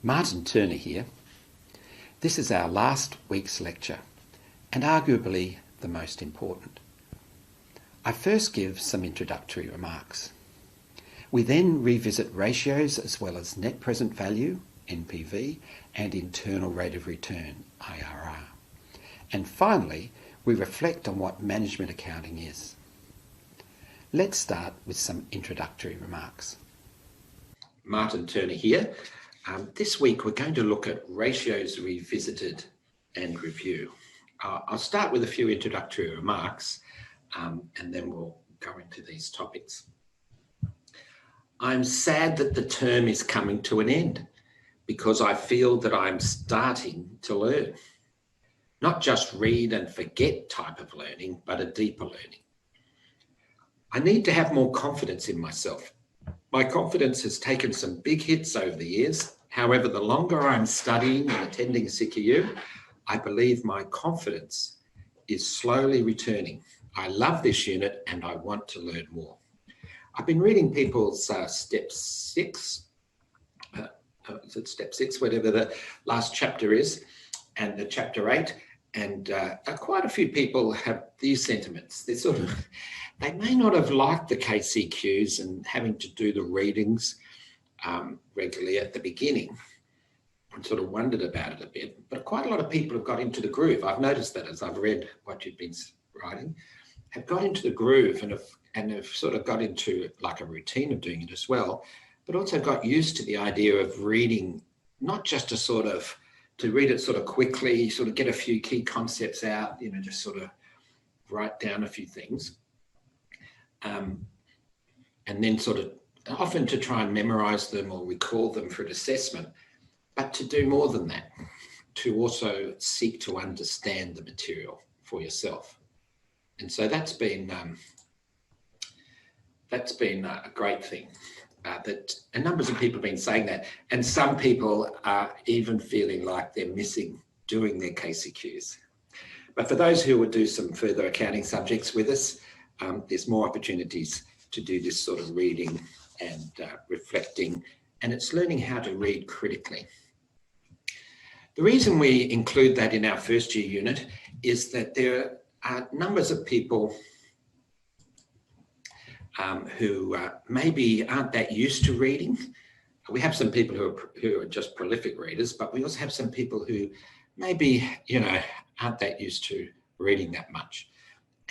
Martin Turner here. This is our last week's lecture, and arguably the most important. I first give some introductory remarks. We then revisit ratios as well as net present value, NPV, and internal rate of return, IRR. And finally, we reflect on what management accounting is. Let's start with some introductory remarks. Martin Turner here. This week we're going to look at ratios revisited and review. I'll start with a few introductory remarks and then we'll go into these topics. I'm sad that the term is coming to an end because I feel that I'm starting to learn. Not just read and forget type of learning, but a deeper learning. I need to have more confidence in myself. My confidence has taken some big hits over the years. However, the longer I'm studying and attending CCU, I believe my confidence is slowly returning. I love this unit and I want to learn more. I've been reading people's step 6, whatever the last chapter is, and the chapter 8, and quite a few people have these sentiments. They may not have liked the KCQs and having to do the readings regularly at the beginning and sort of wondered about it a bit, but quite a lot of people have got into the groove. I've noticed that as I've read what you've been writing, have got into the groove and have sort of got into like a routine of doing it as well, but also got used to the idea of reading, not just to read it sort of quickly, sort of get a few key concepts out, just sort of write down a few things. And then sort of often to try and memorize them or recall them for an assessment, but to do more than that, to also seek to understand the material for yourself. And so that's been a great thing. That numbers of people have been saying that, and some people are even feeling like they're missing doing their KCQs. But for those who would do some further accounting subjects with us, there's more opportunities to do this sort of reading and reflecting, and it's learning how to read critically. The reason we include that in our first year unit is that there are numbers of people who maybe aren't that used to reading. We have some people who are just prolific readers, but we also have some people who maybe, aren't that used to reading that much.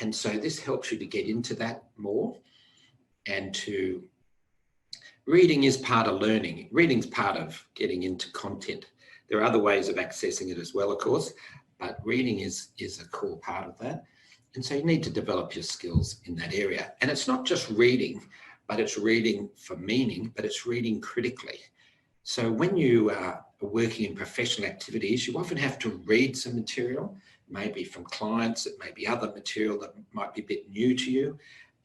And so this helps you to get into that more, and reading is part of learning. Reading's part of getting into content. There are other ways of accessing it as well, of course, but reading is a core part of that. And so you need to develop your skills in that area. And it's not just reading, but it's reading for meaning, but it's reading critically. So when you are working in professional activities, you often have to read some material, maybe from clients, it may be other material that might be a bit new to you.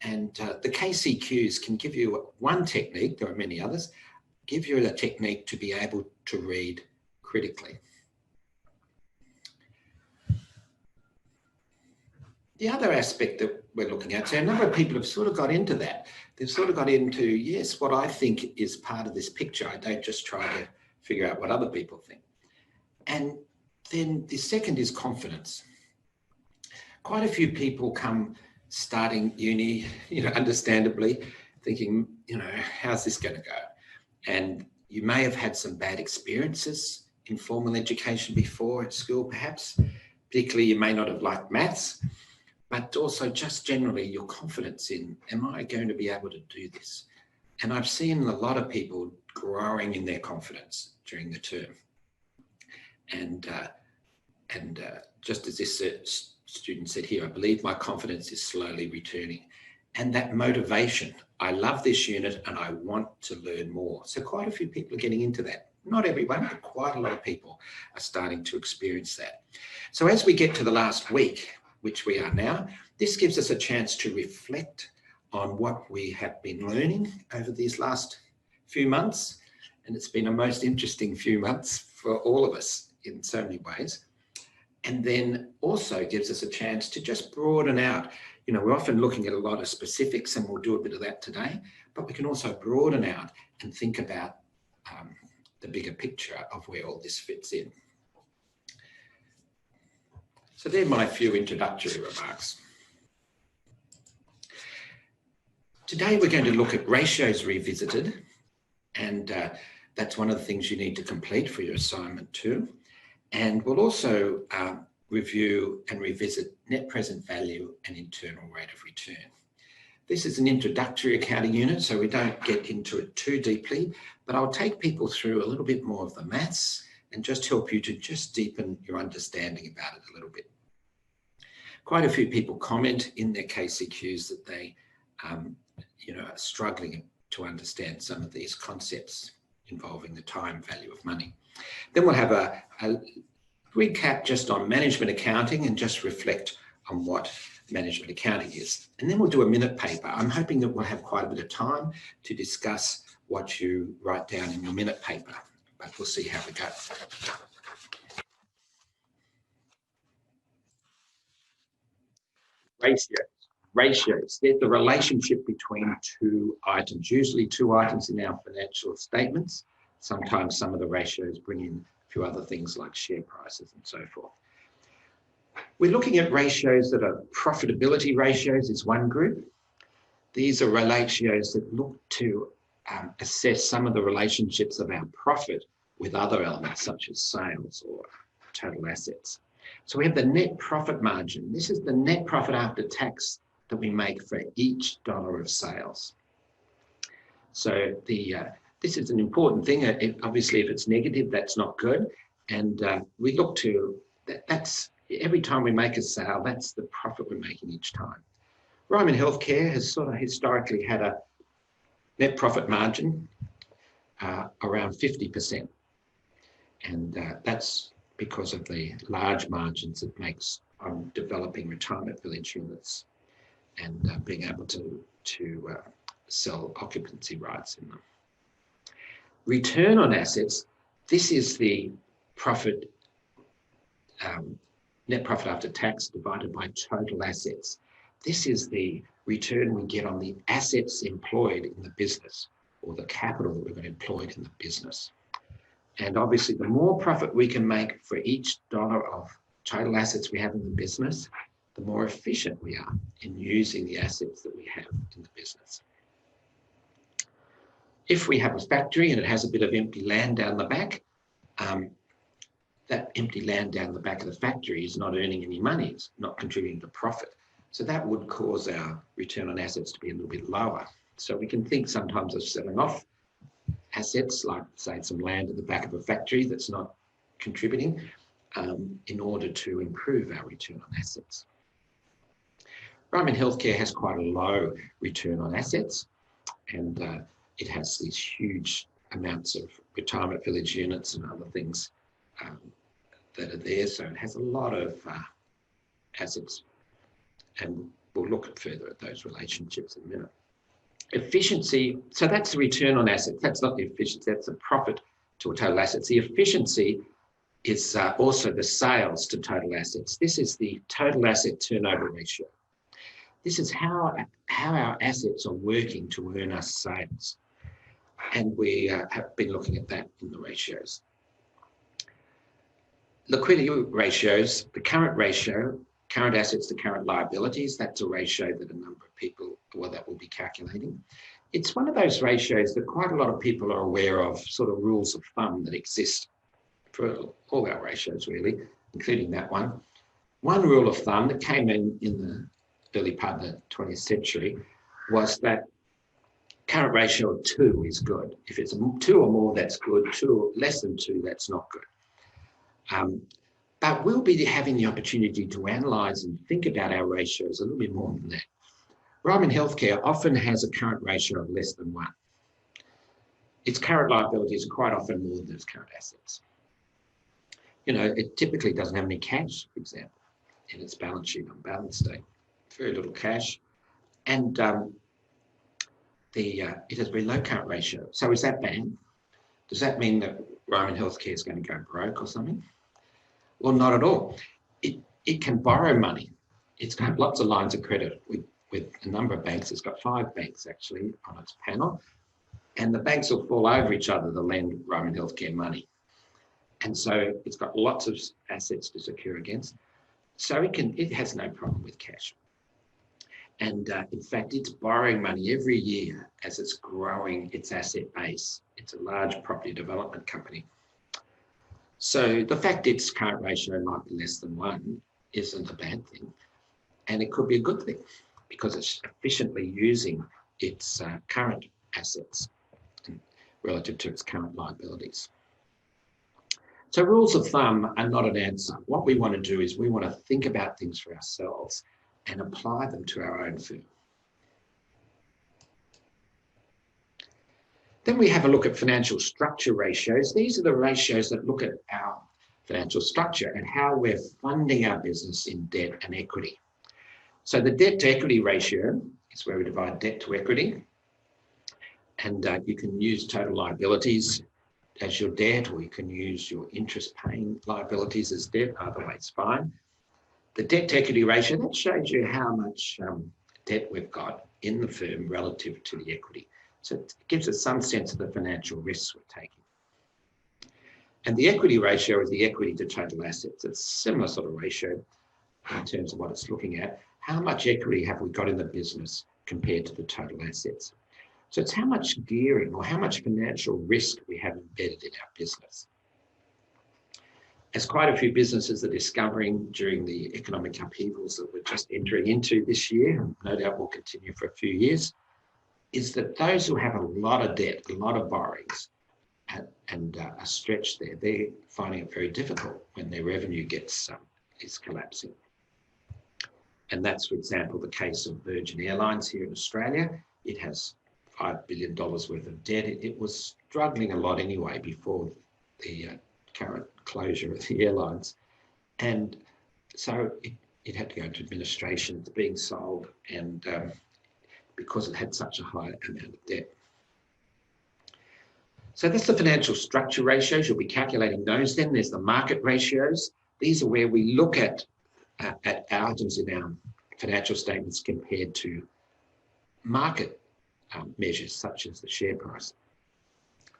And the KCQs can give you one technique, there are many others, give you a technique to be able to read critically. The other aspect that we're looking at, so a number of people have sort of got into that. They've sort of got into, yes, what I think is part of this picture. I don't just try to figure out what other people think. And then the second is confidence. Quite a few people come starting uni, understandably thinking, how's this going to go? And you may have had some bad experiences in formal education before at school, perhaps. Particularly, you may not have liked maths, but also just generally your confidence in, am I going to be able to do this? And I've seen a lot of people growing in their confidence during the term. And just as this student said here, I believe my confidence is slowly returning. And that motivation, I love this unit and I want to learn more. So quite a few people are getting into that. Not everyone, but quite a lot of people are starting to experience that. So as we get to the last week, which we are now, this gives us a chance to reflect on what we have been learning over these last few months. And it's been a most interesting few months for all of us in so many ways. And then also gives us a chance to just broaden out. We're often looking at a lot of specifics, and we'll do a bit of that today, but we can also broaden out and think about the bigger picture of where all this fits in. So they're my few introductory remarks. Today we're going to look at ratios revisited, and that's one of the things you need to complete for your assignment too. And we'll also review and revisit net present value and internal rate of return. This is an introductory accounting unit, so we don't get into it too deeply, but I'll take people through a little bit more of the maths and just help you to just deepen your understanding about it a little bit. Quite a few people comment in their KCQs that they are struggling to understand some of these concepts involving the time value of money. Then we'll have a recap just on management accounting and just reflect on what management accounting is. And then we'll do a minute paper. I'm hoping that we'll have quite a bit of time to discuss what you write down in your minute paper, but we'll see how we go. Ratios. There's the relationship between two items, usually two items in our financial statements. Sometimes some of the ratios bring in a few other things like share prices and so forth. We're looking at ratios that are profitability ratios is one group. These are ratios that look to assess some of the relationships of our profit with other elements such as sales or total assets. So we have the net profit margin. This is the net profit after tax that we make for each dollar of sales. So this is an important thing. Obviously, if it's negative, that's not good. And we look to that's every time we make a sale, that's the profit we're making each time. Ryman Healthcare has sort of historically had a net profit margin around 50%. And that's because of the large margins it makes on developing retirement village units and being able to sell occupancy rights in them. Return on assets, this is the profit, net profit after tax divided by total assets. This is the return we get on the assets employed in the business, or the capital that we've got employed in the business. And obviously, the more profit we can make for each dollar of total assets we have in the business, the more efficient we are in using the assets that we have in the business. If we have a factory and it has a bit of empty land down the back, that empty land down the back of the factory is not earning any money, it's not contributing to profit. So that would cause our return on assets to be a little bit lower. So we can think sometimes of selling off assets, like say some land at the back of a factory that's not contributing, in order to improve our return on assets. Ryman Healthcare has quite a low return on assets, and it has these huge amounts of retirement village units and other things that are there. So it has a lot of assets, and we'll look further at those relationships in a minute. Efficiency, so that's the return on assets. That's not the efficiency, that's the profit to total assets. The efficiency is also the sales to total assets. This is the total asset turnover ratio. This is how our assets are working to earn us sales. And we have been looking at that in the ratios. Liquidity ratios, the current ratio, current assets to current liabilities, that's a ratio that a number of people, well, that will be calculating. It's one of those ratios that quite a lot of people are aware of, sort of rules of thumb that exist for all our ratios really, including that one. One rule of thumb that came in the early part of the 20th century was that current ratio of 2 is good. If it's 2 or more, that's good. 2 or less than 2, that's not good. But we'll be having the opportunity to analyse and think about our ratios a little bit more than that. Ryman Healthcare often has a current ratio of less than 1. Its current liabilities are quite often more than its current assets. You know, it typically doesn't have any cash, for example, in its balance sheet on balance date. Very little cash. And it has very low current ratio. So is that bad? Does that mean that Ryman Healthcare is going to go broke or something? Well, not at all. It can borrow money. It's got lots of lines of credit with a number of banks. It's got 5 banks actually on its panel. and the banks will fall over each other to lend Ryman Healthcare money. And so it's got lots of assets to secure against. So it has no problem with cash. And in fact, it's borrowing money every year as it's growing its asset base. It's a large property development company. So the fact its current ratio might be less than 1 isn't a bad thing. And it could be a good thing because it's efficiently using its current assets relative to its current liabilities. So rules of thumb are not an answer. What we want to do is we want to think about things for ourselves and apply them to our own firm. Then we have a look at financial structure ratios. These are the ratios that look at our financial structure and how we're funding our business in debt and equity. So the debt to equity ratio is where we divide debt to equity. And you can use total liabilities as your debt, or you can use your interest paying liabilities as debt. Either way, it's fine. The debt to equity ratio, that shows you how much debt we've got in the firm relative to the equity. So it gives us some sense of the financial risks we're taking. And the equity ratio is the equity to total assets. It's a similar sort of ratio in terms of what it's looking at. How much equity have we got in the business compared to the total assets? So it's how much gearing or how much financial risk we have embedded in our business. As quite a few businesses are discovering during the economic upheavals that we're just entering into this year, and no doubt will continue for a few years, is that those who have a lot of debt, a lot of borrowings, and are stretched there, they're finding it very difficult when their revenue is collapsing. And that's, for example, the case of Virgin Airlines here in Australia. It has $5 billion worth of debt. It was struggling a lot anyway before the current closure of the airlines. And so it had to go into administration. It's being sold, and because it had such a high amount of debt. So that's the financial structure ratios. You'll be calculating those. Then there's the market ratios. These are where we look at items in our financial statements compared to market measures such as the share price.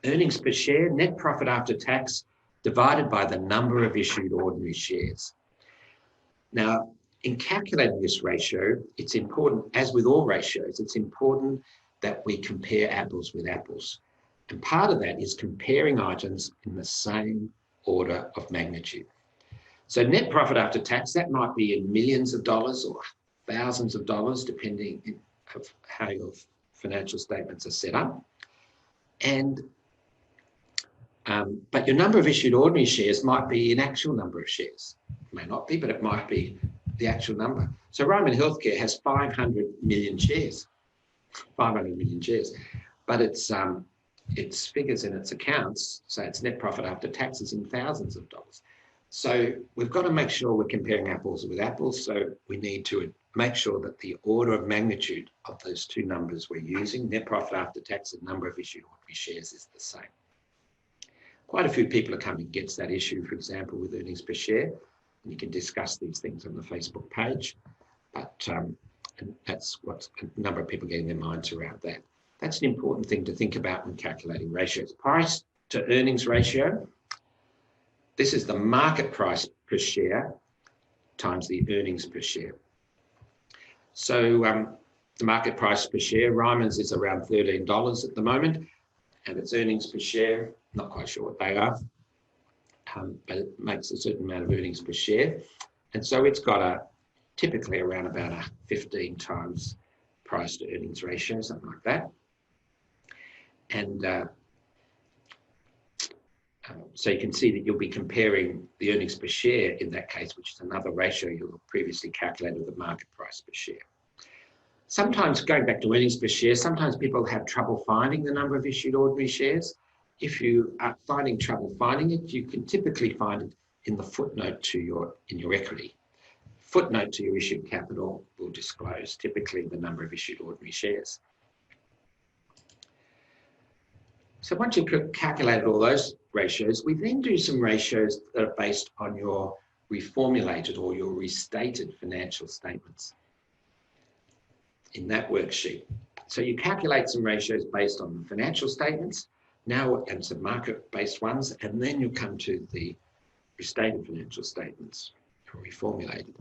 Earnings per share, net profit after tax, divided by the number of issued ordinary shares. Now, in calculating this ratio, it's important, as with all ratios, it's important that we compare apples with apples. And part of that is comparing items in the same order of magnitude. So net profit after tax, that might be in millions of dollars or thousands of dollars, depending on how your financial statements are set up. And but your number of issued ordinary shares might be an actual number of shares. It may not be, but it might be the actual number. So Ryman Healthcare has 500 million shares, 500 million shares, but its figures in its accounts, so its net profit after tax is in thousands of dollars. So we've got to make sure we're comparing apples with apples. So we need to make sure that the order of magnitude of those two numbers we're using, net profit after tax and number of issued ordinary shares, is the same. Quite a few people are coming against that issue, for example, with earnings per share. And you can discuss these things on the Facebook page. But and that's what a number of people getting their minds around that. That's an important thing to think about when calculating ratios. Price to earnings ratio. This is the market price per share times the earnings per share. So the market price per share, Ryman's is around $13 at the moment, and its earnings per share, not quite sure what they are, but it makes a certain amount of earnings per share. And so it's got typically around about a 15 times price to earnings ratio, something like that. And so you can see that you'll be comparing the earnings per share in that case, which is another ratio you previously calculated with the market price per share. Sometimes, going back to earnings per share, sometimes people have trouble finding the number of issued ordinary shares. If you are finding trouble finding it, you can typically find it in the footnote in your equity. Footnote to your issued capital will disclose typically the number of issued ordinary shares. So once you've calculated all those ratios, we then do some ratios that are based on your reformulated or your restated financial statements in that worksheet. So you calculate some ratios based on the financial statements now and some market-based ones, and then you come to the restated financial statements, reformulated.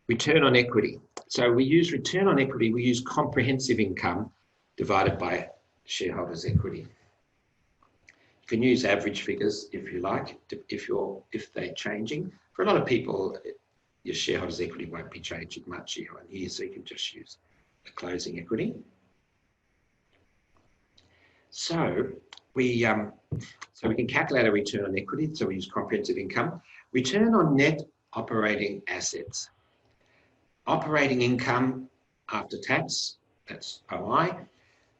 Return on equity. So we use return on equity, we use comprehensive income divided by shareholders' equity. You can use average figures if you like, if they're changing. For a lot of people, your shareholders' equity won't be changing much year on year, so you can just use the closing equity. So we can calculate a return on equity, so we use comprehensive income. Return on net operating assets. Operating income after tax, that's OI,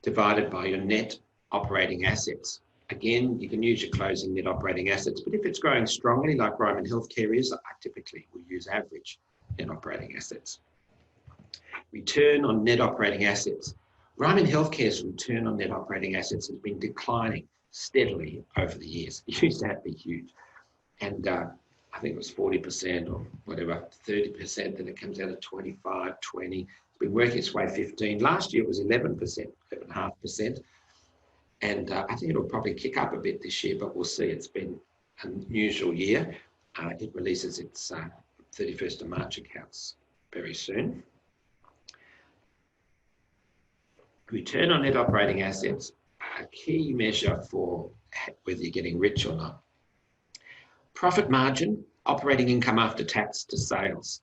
divided by your net operating assets. Again, you can use your closing net operating assets, but if it's growing strongly, like Ryman Healthcare is, I typically will use average net operating assets. Return on net operating assets. Ryman Healthcare's return on net operating assets has been declining steadily over the years. It used to be huge. And I think it was 40% or whatever, 30%, then it comes out at 25, 20. It's been working its way 15. Last year it was 11%, 11.5%. And I think it'll probably kick up a bit this year, but we'll see. It's been an unusual year. It releases its 31st of March accounts very soon. Return on net operating assets, a key measure for whether you're getting rich or not. Profit margin, operating income after tax to sales,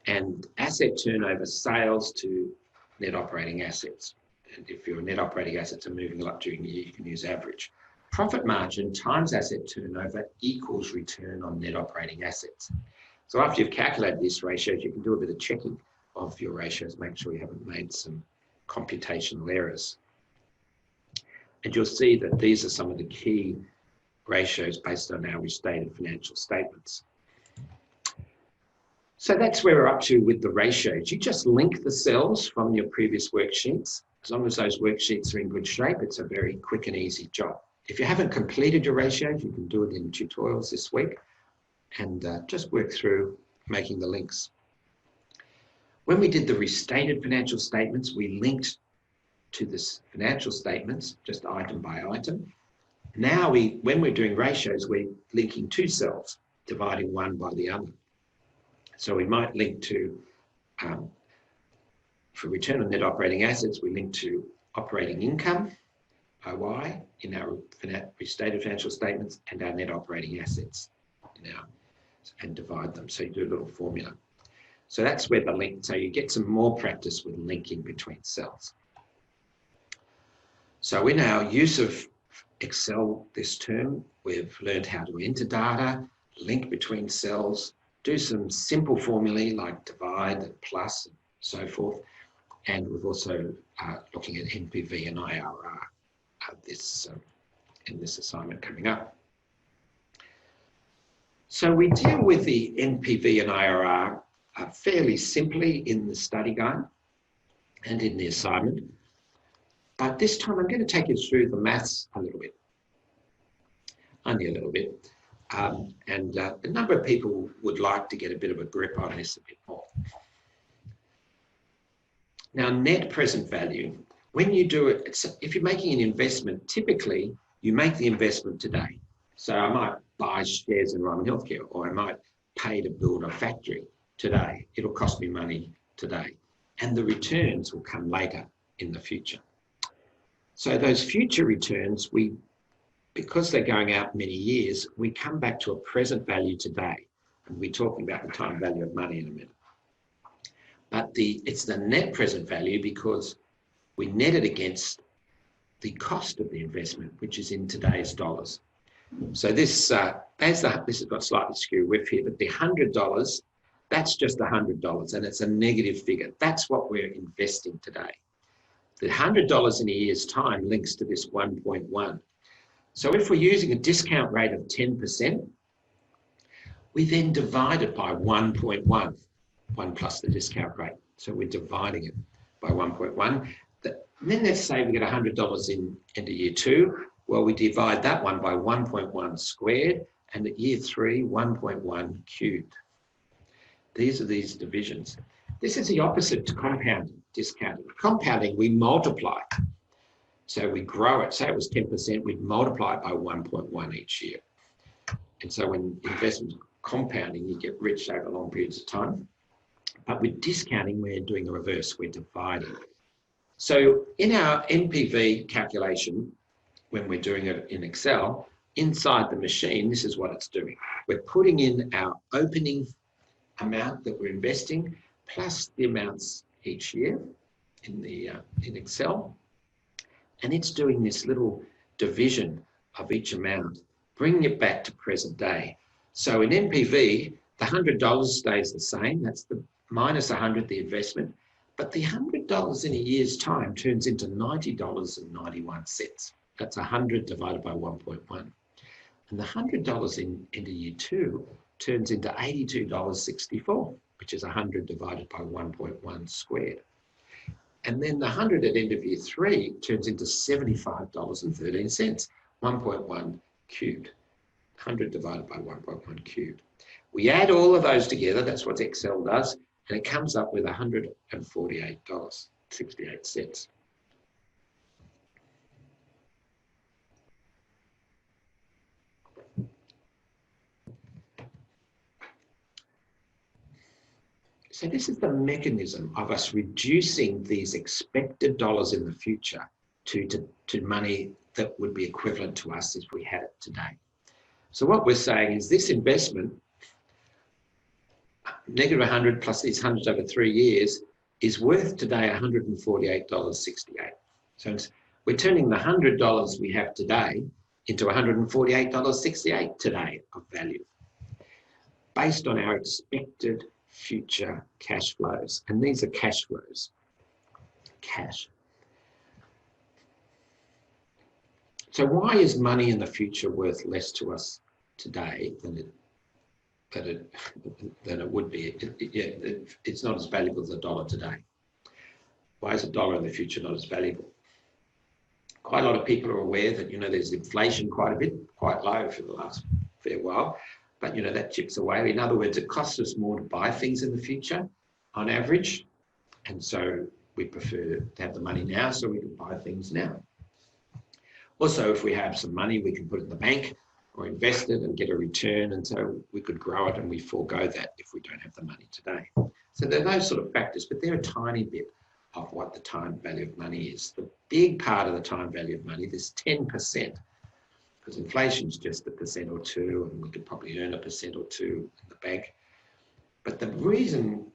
and asset turnover, sales to net operating assets. And if your net operating assets are moving a lot during the year, you can use average. Profit margin times asset turnover equals return on net operating assets. So after you've calculated these ratios, you can do a bit of checking of your ratios, make sure you haven't made some computational errors. And you'll see that these are some of the key ratios based on our restated financial statements. So that's where we're up to with the ratios. You just link the cells from your previous worksheets. As long as those worksheets are in good shape, it's a very quick and easy job. If you haven't completed your ratios, you can do it in tutorials this week and just work through making the links. When we did the restated financial statements, we linked to this financial statements, just item by item. Now, when we're doing ratios, we're linking two cells, dividing one by the other. So we might link to, for return on net operating assets, we link to operating income, OI, in our restated financial statements, and our net operating assets, and divide them. So you do a little formula. So that's where the link, so you get some more practice with linking between cells. So in our use of Excel this term, we've learned how to enter data, link between cells, do some simple formulae like divide and plus and so forth. And we've also looking at NPV and IRR in this assignment coming up. So we deal with the NPV and IRR fairly simply in the study guide and in the assignment. But this time I'm going to take you through the maths a little bit, only a little bit. And a number of people would like to get a bit of a grip on this a bit more. Now, net present value, when you do it, if you're making an investment, typically you make the investment today. So I might buy shares in Ryman Healthcare, or I might pay to build a factory today. It'll cost me money today. And the returns will come later in the future. So those future returns, because they're going out many years, we come back to a present value today. And we're talking about the time value of money in a minute. But it's the net present value because we net it against the cost of the investment, which is in today's dollars. So this has got slightly skew width here, but the $100, that's just $100, and it's a negative figure. That's what we're investing today. The $100 in a year's time links to this 1.1. So if we're using a discount rate of 10%, we then divide it by 1.1, 1 plus the discount rate. So we're dividing it by 1.1. Then let's say we get $100 in into year 2. Well, we divide that one by 1.1 squared, and at year 3, 1.1 cubed. These are these divisions. This is the opposite to compounding. discounting. Compounding, we multiply. So we grow it. Say it was 10%, we'd multiply it by 1.1 each year. And so when investment compounding, you get rich over long periods of time. But with discounting, we're doing the reverse. We're dividing. So in our NPV calculation, when we're doing it in Excel, inside the machine, this is what it's doing. We're putting in our opening amount that we're investing, plus the amounts each year in Excel. And it's doing this little division of each amount, bringing it back to present day. So in NPV, the $100 stays the same. That's the minus 100, the investment. But the $100 in a year's time turns into $90.91. That's 100 divided by 1.1. And the $100 into year two turns into $82.64, which is 100 divided by 1.1 squared. And then the 100 at end of year three turns into $75.13, 1.1 cubed, 100 divided by 1.1 cubed. We add all of those together, that's what Excel does, and it comes up with $148.68. So this is the mechanism of us reducing these expected dollars in the future to money that would be equivalent to us if we had it today. So what we're saying is this investment, negative 100 plus these hundreds over 3 years, is worth today $148.68. So we're turning the $100 we have today into $148.68 today of value, based on our expected future cash flows. And these are cash flows, cash. So why is money in the future worth less to us today than it would be? It's not as valuable as a dollar today. Why is a dollar in the future not as valuable? Quite a lot of people are aware that, there's inflation quite a bit, quite low for the last fair while. But, that chips away. In other words, it costs us more to buy things in the future on average. And so we prefer to have the money now so we can buy things now. Also, if we have some money, we can put it in the bank or invest it and get a return. And so we could grow it and we forego that if we don't have the money today. So there are those sort of factors, but they're a tiny bit of what the time value of money is. The big part of the time value of money, this 10%, because inflation is just 1% or 2%, and we could probably earn 1% or 2% in the bank. But the reason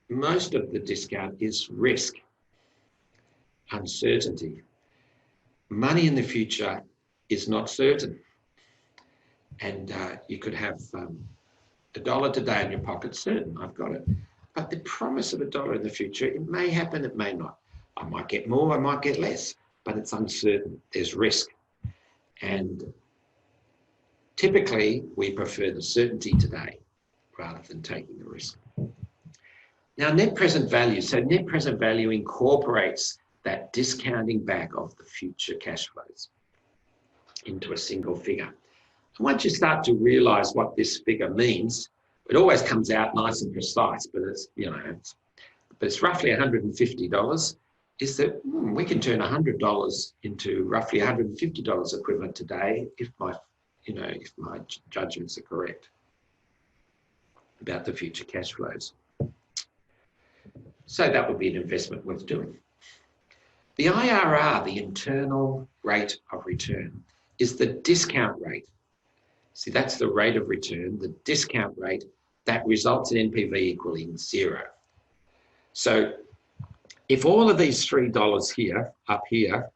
most of the discount is risk, uncertainty. Money in the future is not certain. And you could have $1 today in your pocket, certain, I've got it. But the promise of $1 in the future, it may happen, it may not. I might get more, I might get less, but it's uncertain, there's risk. And typically, we prefer the certainty today rather than taking the risk. Now, net present value. So net present value incorporates that discounting back of the future cash flows into a single figure. And once you start to realise what this figure means, it always comes out nice and precise, but it's roughly $150. Is that we can turn $100 into roughly $150 equivalent today if my judgments are correct about the future cash flows. So that would be an investment worth doing. The IRR, the internal rate of return, is the discount rate. See, that's the rate of return, the discount rate that results in NPV equaling 0. So if all of these $3 here, up here,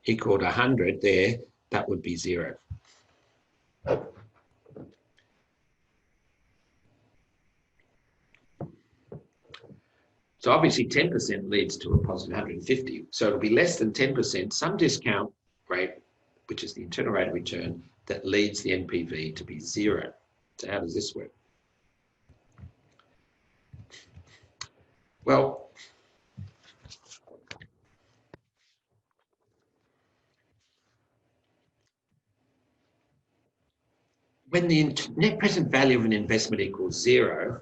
equaled 100 there, that would be 0. So obviously 10% leads to a positive 150. So it'll be less than 10%, some discount rate, which is the internal rate of return, that leads the NPV to be 0. So how does this work? Well, when the net present value of an investment equals 0,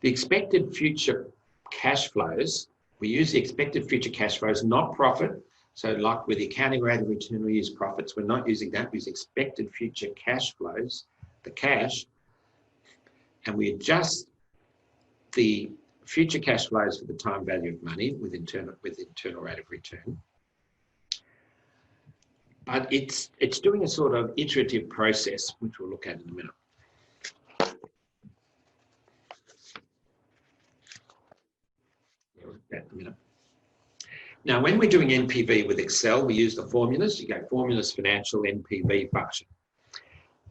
The expected future cash flows, we use the expected future cash flows, not profit. So like with the accounting rate of return, we use profits. We're not using that. We use expected future cash flows, the cash, and we adjust the future cash flows for the time value of money with internal rate of return. But it's doing a sort of iterative process, which we'll look at in a minute. Yeah, we'll look at that in a minute. Now, when we're doing NPV with Excel, we use the formulas. You go formulas, financial, NPV function.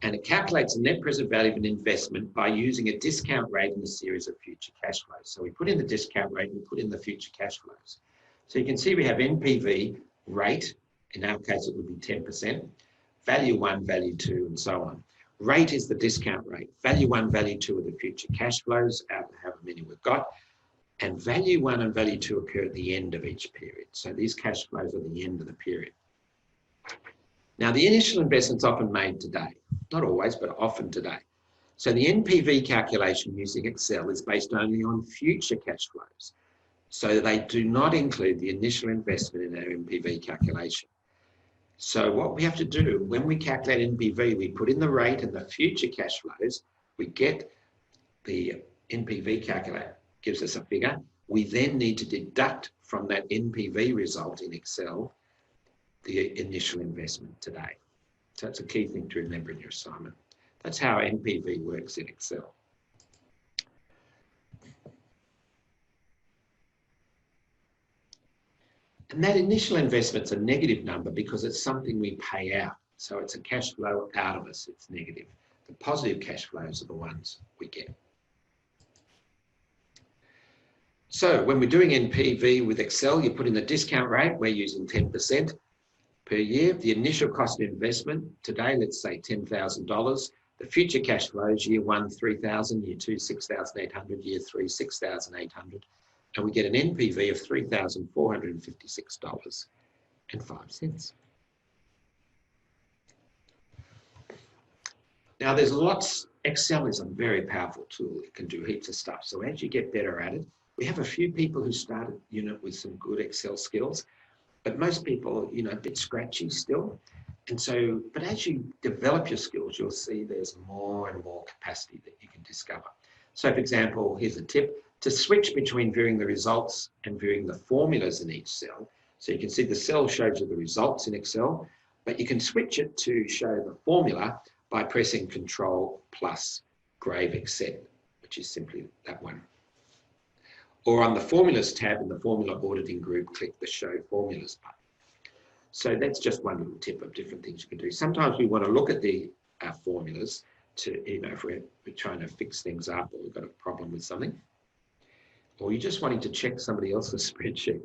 And it calculates the net present value of an investment by using a discount rate in a series of future cash flows. So we put in the discount rate and we put in the future cash flows. So you can see we have NPV rate. In our case, it would be 10%, value 1, value 2, and so on. Rate is the discount rate. Value 1, value 2 are the future cash flows, out of however many we've got. And value 1 and value 2 occur at the end of each period. So these cash flows are the end of the period. Now, the initial investment's often made today. Not always, but often today. So the NPV calculation using Excel is based only on future cash flows. So they do not include the initial investment in our NPV calculation. So what we have to do, when we calculate NPV, we put in the rate and the future cash flows. We get the NPV calculator, gives us a figure. We then need to deduct from that NPV result in Excel the initial investment today. So that's a key thing to remember in your assignment. That's how NPV works in Excel. And that initial investment's a negative number because it's something we pay out. So it's a cash flow out of us, it's negative. The positive cash flows are the ones we get. So when we're doing NPV with Excel, you put in the discount rate, we're using 10% per year. The initial cost of investment, today, let's say $10,000. The future cash flows, year 1, 3,000, year 2, 6,800, year 3, 6,800. And we get an NPV of $3,456.05. Now there's lots, Excel is a very powerful tool. It can do heaps of stuff. So as you get better at it, we have a few people who started unit with some good Excel skills, but most people, a bit scratchy still. And so, but as you develop your skills, you'll see there's more and more capacity that you can discover. So for example, here's a tip. To switch between viewing the results and viewing the formulas in each cell. So you can see the cell shows you the results in Excel, but you can switch it to show the formula by pressing Control plus Grave Accept, which is simply that one. Or on the Formulas tab in the Formula Auditing group, click the Show Formulas button. So that's just one little tip of different things you can do. Sometimes we want to look at the formulas to, if we're trying to fix things up or we've got a problem with something. Or you're just wanting to check somebody else's spreadsheet.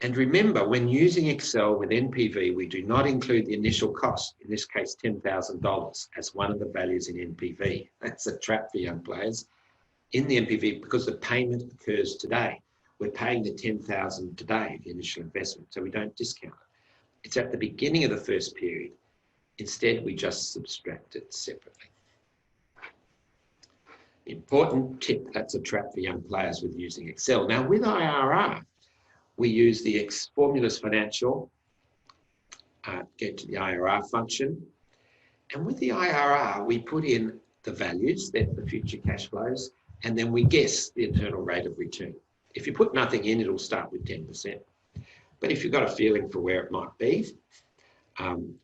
And remember, when using Excel with NPV, we do not include the initial cost, in this case $10,000, as one of the values in NPV. That's a trap for young players. In the NPV, because the payment occurs today, we're paying the $10,000 today, the initial investment, so we don't discount it. It's at the beginning of the first period. Instead, we just subtract it separately. Important tip, that's a trap for young players with using Excel. Now with IRR, we use the formulas financial, get to the IRR function. And with the IRR, we put in the values, the future cash flows, and then we guess the internal rate of return. If you put nothing in, it'll start with 10%. But if you've got a feeling for where it might be,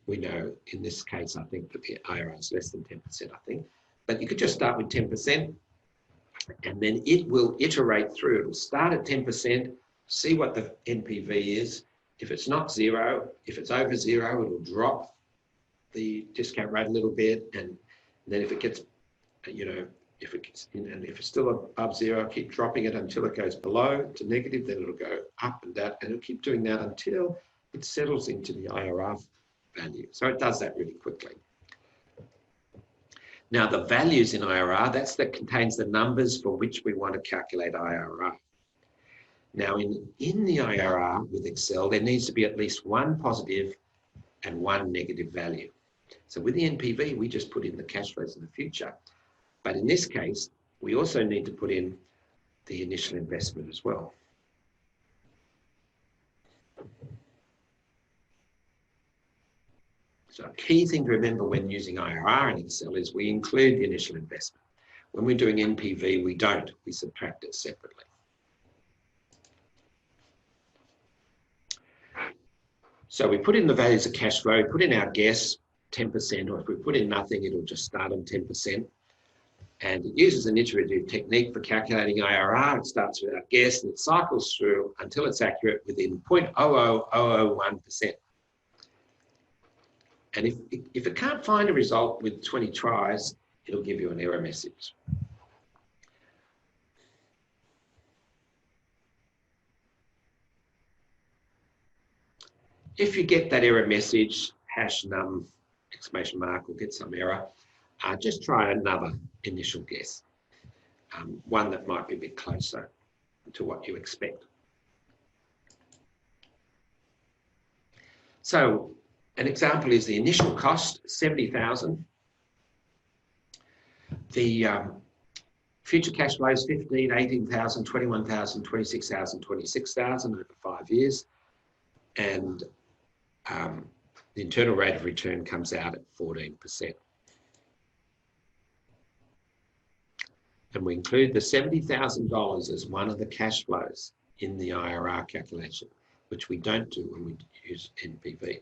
we know in this case, I think that the IRR is less than 10%, I think. But you could just start with 10%, and then it will iterate through. It'll start at 10%, see what the NPV is. If it's not zero, if it's over zero, it'll drop the discount rate a little bit, and then if it gets, if it's still above zero, keep dropping it until it goes below to negative, then it'll go up and down, and it'll keep doing that until it settles into the IRR value. So it does that really quickly. Now the values in IRR, that contains the numbers for which we want to calculate IRR. Now in the IRR with Excel, there needs to be at least one positive and one negative value. So with the NPV, we just put in the cash flows in the future. But in this case, we also need to put in the initial investment as well. So a key thing to remember when using IRR in Excel is we include the initial investment. When we're doing NPV, we don't. We subtract it separately. So we put in the values of cash flow, put in our guess, 10%, or if we put in nothing, it'll just start on 10%. And it uses an iterative technique for calculating IRR. It starts with our guess and it cycles through until it's accurate within 0.00001%. And if it can't find a result with 20 tries, it'll give you an error message. If you get that error message, #num, ! Or get some error, just try another initial guess, one that might be a bit closer to what you expect. So an example is the initial cost, $70,000. The future cash flows, $15,000, $18,000, $21,000, $26,000, $26,000 over 5 years. And the internal rate of return comes out at 14%. And we include the $70,000 as one of the cash flows in the IRR calculation, which we don't do when we use NPV.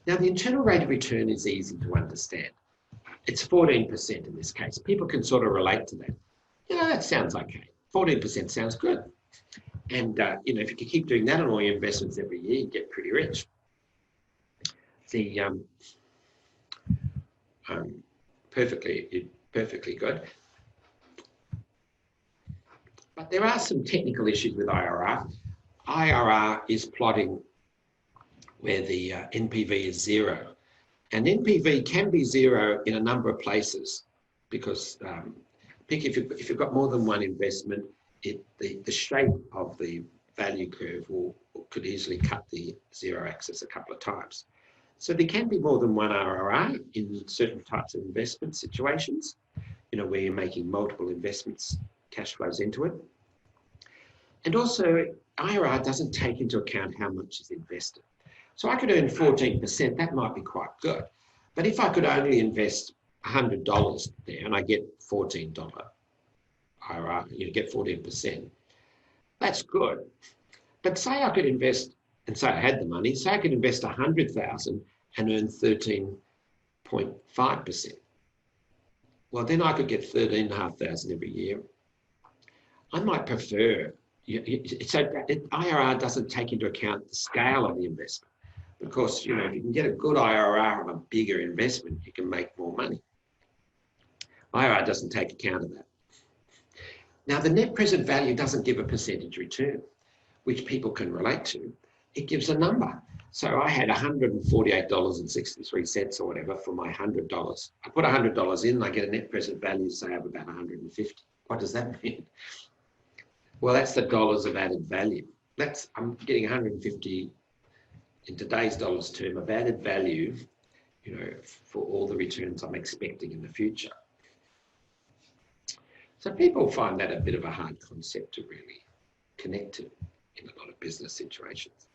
Now, the internal rate of return is easy to understand. It's 14% in this case. People can sort of relate to that. Yeah, that sounds okay. 14% sounds good. And, if you can keep doing that on all your investments every year, you get pretty rich. The perfectly good. But there are some technical issues with IRR. IRR is plotting where the NPV is 0. And NPV can be 0 in a number of places because if you've got more than one investment, the shape of the value curve could easily cut the 0 axis a couple of times. So there can be more than one IRR in certain types of investment situations, where you're making multiple investments, cash flows into it. And also, IRR doesn't take into account how much is invested. So I could earn 14%, that might be quite good. But if I could only invest $100 there and I get $14 IRR, you get 14%, that's good. But say I could invest, and say I had the money, say I could invest $100,000 and earn 13.5%. Well, then I could get $13,500 every year. I might prefer, so IRR doesn't take into account the scale of the investment. Because, if you can get a good IRR on a bigger investment, you can make more money. IRR doesn't take account of that. Now, the net present value doesn't give a percentage return, which people can relate to. It gives a number. So I had $148.63 or whatever for my $100. I put $100 in, I get a net present value, say, of about 150. What does that mean? Well, that's the dollars of added value. I'm getting 150 in today's dollars term of added value, for all the returns I'm expecting in the future. So people find that a bit of a hard concept to really connect to in a lot of business situations.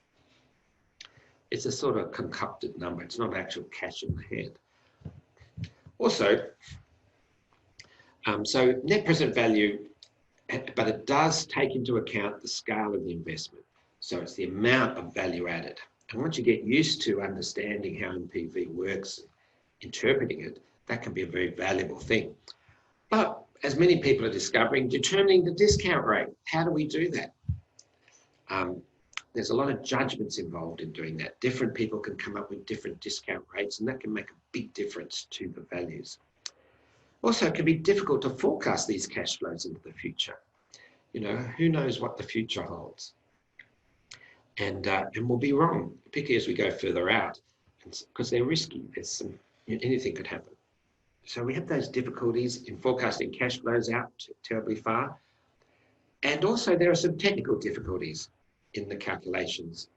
It's a sort of concocted number. It's not actual cash in the hand. Also, so net present value, but it does take into account the scale of the investment. So it's the amount of value added. And once you get used to understanding how NPV works, interpreting it, that can be a very valuable thing. But as many people are discovering, determining the discount rate, how do we do that? There's a lot of judgments involved in doing that. Different people can come up with different discount rates, and that can make a big difference to the values. Also, it can be difficult to forecast these cash flows into the future. Who knows what the future holds? And we'll be wrong, particularly as we go further out, because they're risky. Anything could happen. So we have those difficulties in forecasting cash flows out terribly far. And also there are some technical difficulties in the calculations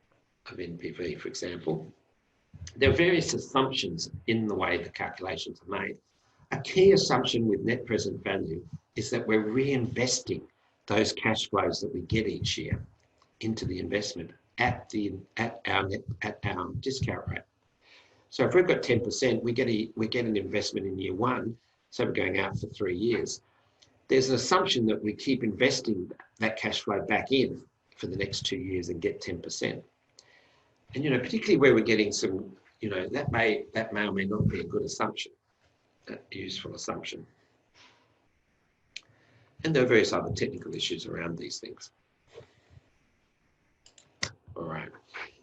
of NPV, for example, there are various assumptions in the way the calculations are made. A key assumption with net present value is that we're reinvesting those cash flows that we get each year into the investment at our discount rate. So if we've got 10%, we get an investment in year one, so we're going out for 3 years. There's an assumption that we keep investing that cash flow back in for the next 2 years and get 10%. And, particularly where we're getting some, that may or may not be a good assumption, a useful assumption. And there are various other technical issues around these things. All right.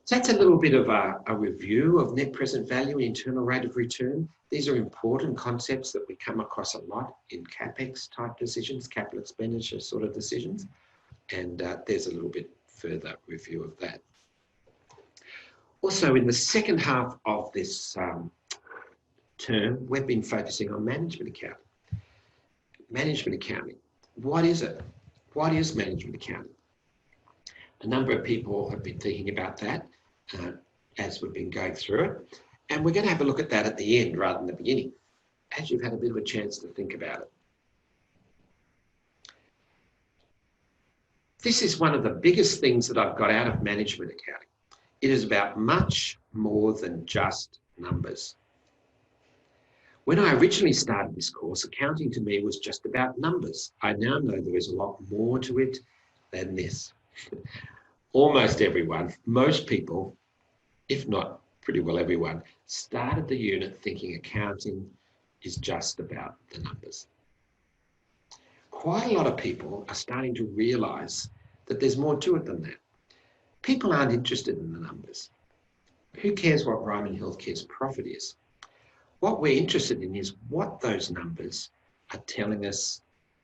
So that's a little bit of a review of net present value and internal rate of return. These are important concepts that we come across a lot in CapEx type decisions, capital expenditure sort of decisions. And there's a little bit further review of that. Also, in the second half of this term, we've been focusing on management accounting. Management accounting, what is it? What is management accounting? A number of people have been thinking about that as we've been going through it. And we're going to have a look at that at the end rather than the beginning, as you've had a bit of a chance to think about it. This is one of the biggest things that I've got out of management accounting. It is about much more than just numbers. When I originally started this course, accounting to me was just about numbers. I now know there is a lot more to it than this. Almost everyone, most people, if not pretty well everyone, started the unit thinking accounting is just about the numbers. Quite a lot of people are starting to realise that there's more to it than that. People aren't interested in the numbers. Who cares what Ryman Healthcare's profit is? What we're interested in is what those numbers are telling us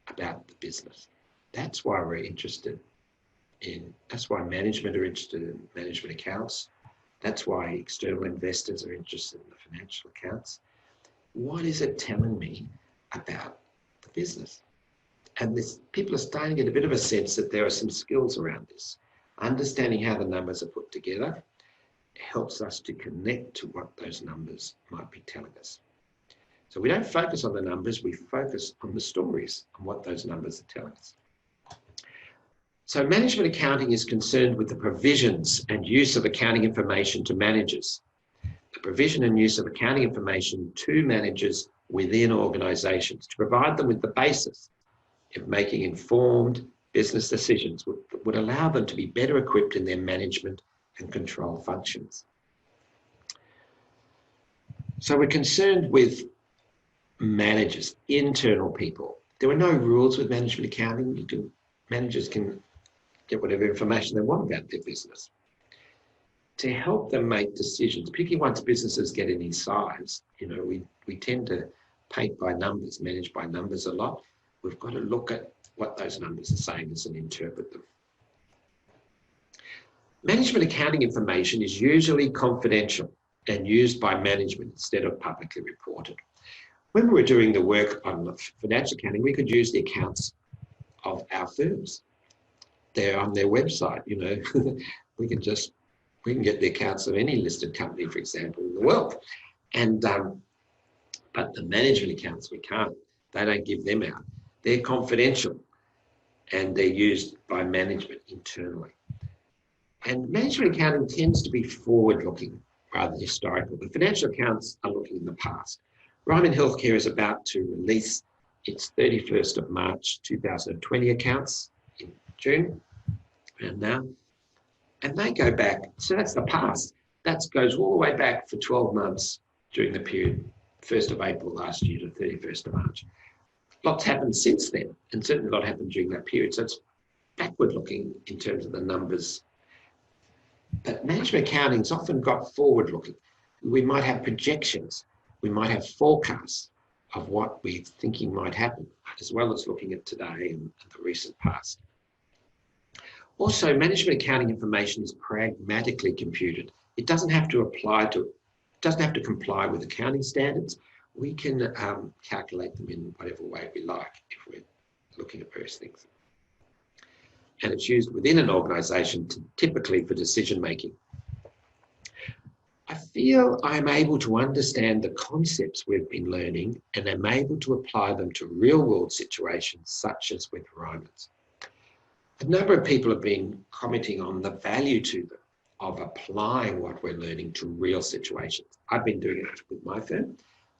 about the business. That's why we're interested in, that's why management are interested in management accounts. That's why external investors are interested in the financial accounts. What is it telling me about the business? And people are starting to get a bit of a sense that there are some skills around this. Understanding how the numbers are put together helps us to connect to what those numbers might be telling us. So we don't focus on the numbers, we focus on the stories and what those numbers are telling us. So management accounting is concerned with the provisions and use of accounting information to managers. The provision and use of accounting information to managers within organisations to provide them with the basis of making informed business decisions would allow them to be better equipped in their management and control functions. So we're concerned with managers, internal people. There are no rules with management accounting. Managers can get whatever information they want about their business. To help them make decisions, particularly once businesses get any size, we tend to paint by numbers, manage by numbers a lot. We've got to look at what those numbers are saying and interpret them. Management accounting information is usually confidential and used by management instead of publicly reported. When we were doing the work on financial accounting, we could use the accounts of our firms. They're on their website, we can get the accounts of any listed company, for example, in the world. And but the management accounts, we can't. They don't give them out. They're confidential and they're used by management internally. And management accounting tends to be forward-looking rather than historical. The financial accounts are looking in the past. Ryman Healthcare is about to release its 31st of March 2020 accounts in June, around now. And they go back, so that's the past. That goes all the way back for 12 months during the period 1st of April last year to 31st of March. Lots happened since then, and certainly a lot happened during that period. So it's backward looking in terms of the numbers. But management accounting's often got forward looking. We might have projections. We might have forecasts of what we're thinking might happen, as well as looking at today and the recent past. Also, management accounting information is pragmatically computed. It doesn't have to comply with accounting standards. We can calculate them in whatever way we like if we're looking at various things. And it's used within an organisation typically for decision making. I feel I'm able to understand the concepts we've been learning and am able to apply them to real-world situations such as with environments. A number of people have been commenting on the value to them of applying what we're learning to real situations. I've been doing it with my firm,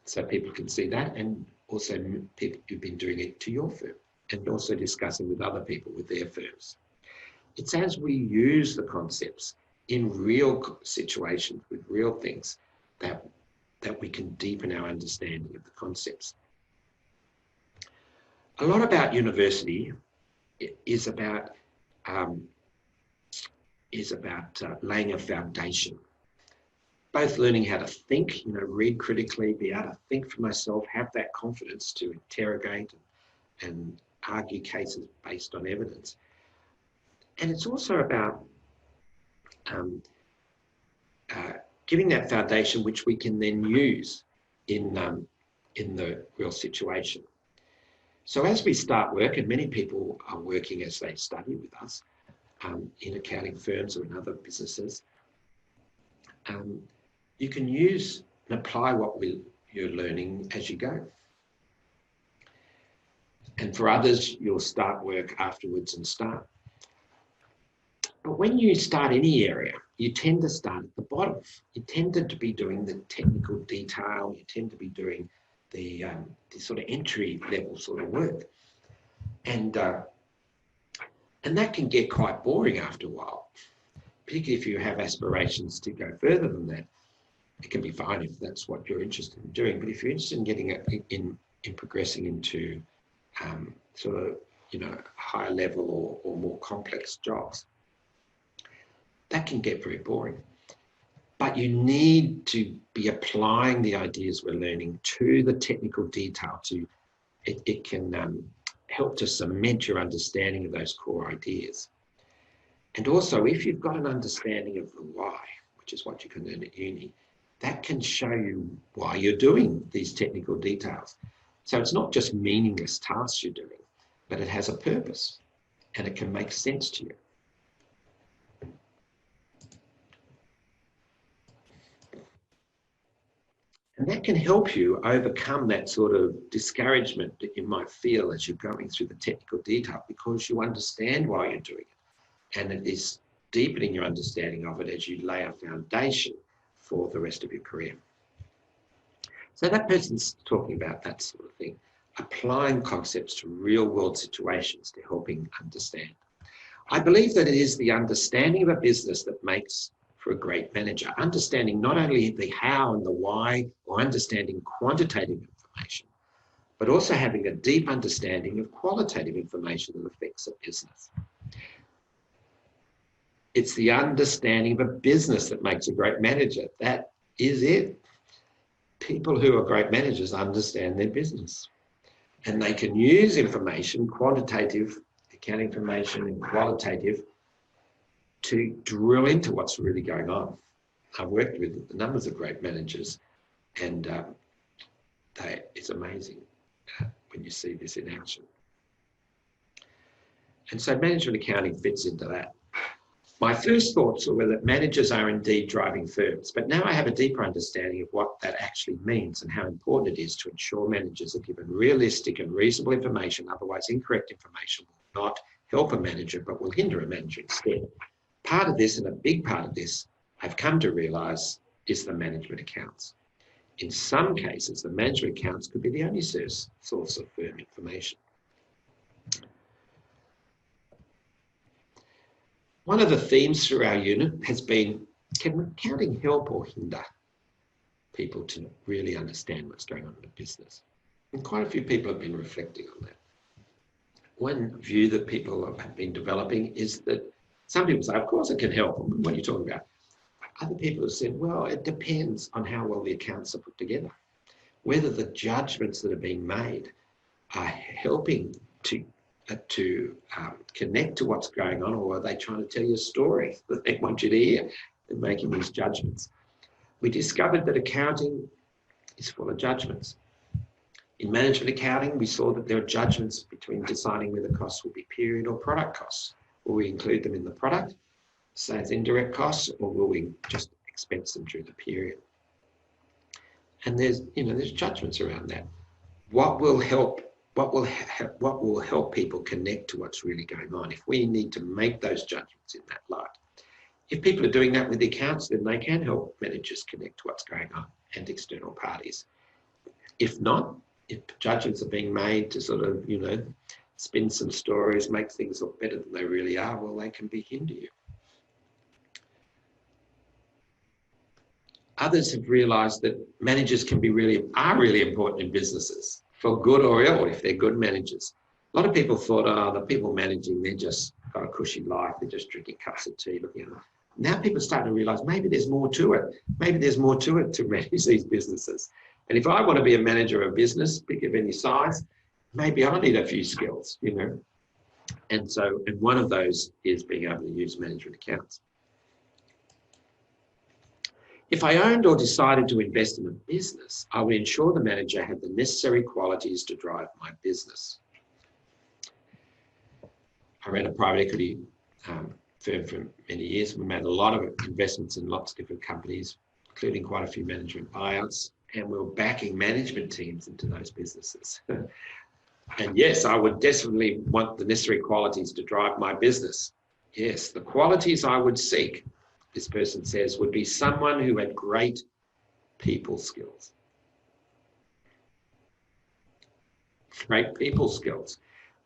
so people can see that, and also people who've been doing it to your firm, and also discussing with other people with their firms. It's as we use the concepts in real situations with real things that we can deepen our understanding of the concepts. A lot about university is about laying a foundation, both learning how to think, read critically, be able to think for myself, have that confidence to interrogate and argue cases based on evidence. And it's also about giving that foundation which we can then use in the real situation. So as we start work, and many people are working as they study with us in accounting firms or in other businesses, you can use and apply what you're learning as you go. And for others, you'll start work afterwards and start. But when you start any area, you tend to start at the bottom. You tend to be doing the technical detail. You tend to be doing the sort of entry level sort of work. And that can get quite boring after a while, particularly if you have aspirations to go further than that. It can be fine if that's what you're interested in doing, but if you're interested in getting in progressing into sort of, higher level or more complex jobs, that can get very boring. But you need to be applying the ideas we're learning to the technical detail. It can help to cement your understanding of those core ideas. And also, if you've got an understanding of the why, which is what you can learn at uni, that can show you why you're doing these technical details. So it's not just meaningless tasks you're doing, but it has a purpose and it can make sense to you. And that can help you overcome that sort of discouragement that you might feel as you're going through the technical detail, because you understand why you're doing it. And it is deepening your understanding of it as you lay a foundation for the rest of your career. So that person's talking about that sort of thing, applying concepts to real world situations to helping understand. I believe that it is the understanding of a business that makes for a great manager, understanding not only the how and the why, or understanding quantitative information, but also having a deep understanding of qualitative information that affects a business. It's the understanding of a business that makes a great manager. That is it. People who are great managers understand their business, and they can use information, quantitative accounting information and qualitative, to drill into what's really going on. I've worked with numbers of great managers, and it's amazing when you see this in action. And so management accounting fits into that. My first thoughts were that managers are indeed driving firms, but now I have a deeper understanding of what that actually means and how important it is to ensure managers are given realistic and reasonable information. Otherwise, incorrect information will not help a manager, but will hinder a manager instead. Part of this, and a big part of this, I've come to realise, is the management accounts. In some cases, the management accounts could be the only source of firm information. One of the themes through our unit has been, can accounting help or hinder people to really understand what's going on in the business? And quite a few people have been reflecting on that. One view that people have been developing is that some people say, of course it can help. What are you talking about? Other people have said, well, it depends on how well the accounts are put together. Whether the judgments that are being made are helping to connect to what's going on, or are they trying to tell you a story that they want you to hear in making these judgments? We discovered that accounting is full of judgments. In management accounting, we saw that there are judgments between deciding whether costs will be period or product costs. Will we include them in the product, say as indirect costs, or will we just expense them through the period. And there's judgments around that. What will help people connect to what's really going on? If we need to make those judgments in that light, if people are doing that with the accounts, then they can help managers connect to what's going on and external parties. If not, if judgments are being made to sort of, spin some stories, make things look better than they really are, well, they can hinder you. Others have realised that managers are really important in businesses, for good or ill, if they're good managers. A lot of people thought, the people managing, they're just got a cushy life, they're just drinking cups of tea, looking at them. Now people are starting to realise maybe there's more to it. Maybe there's more to it to manage these businesses. And if I want to be a manager of a business, big of any size, maybe I need a few skills, And one of those is being able to use management accounts. If I owned or decided to invest in a business, I would ensure the manager had the necessary qualities to drive my business. I ran a private equity firm for many years. We made a lot of investments in lots of different companies, including quite a few management buyouts, and we were backing management teams into those businesses. And yes, I would definitely want the necessary qualities to drive my business. Yes, the qualities I would seek, this person says, would be someone who had great people skills. Great people skills,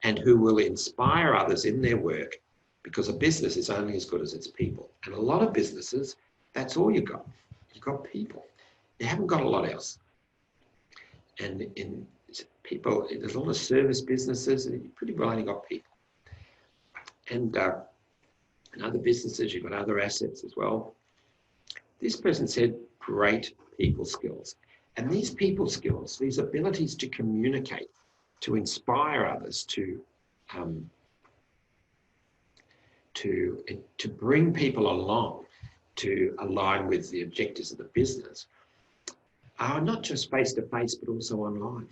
and who will inspire others in their work, because a business is only as good as its people. And a lot of businesses, that's all you've got. You've got people. You haven't got a lot else. And in people, there's a lot of service businesses, and you pretty well only got people. And in other businesses, you've got other assets as well. This person said great people skills. And these people skills, these abilities to communicate, to inspire others, to bring people along, to align with the objectives of the business, are not just face-to-face, but also online.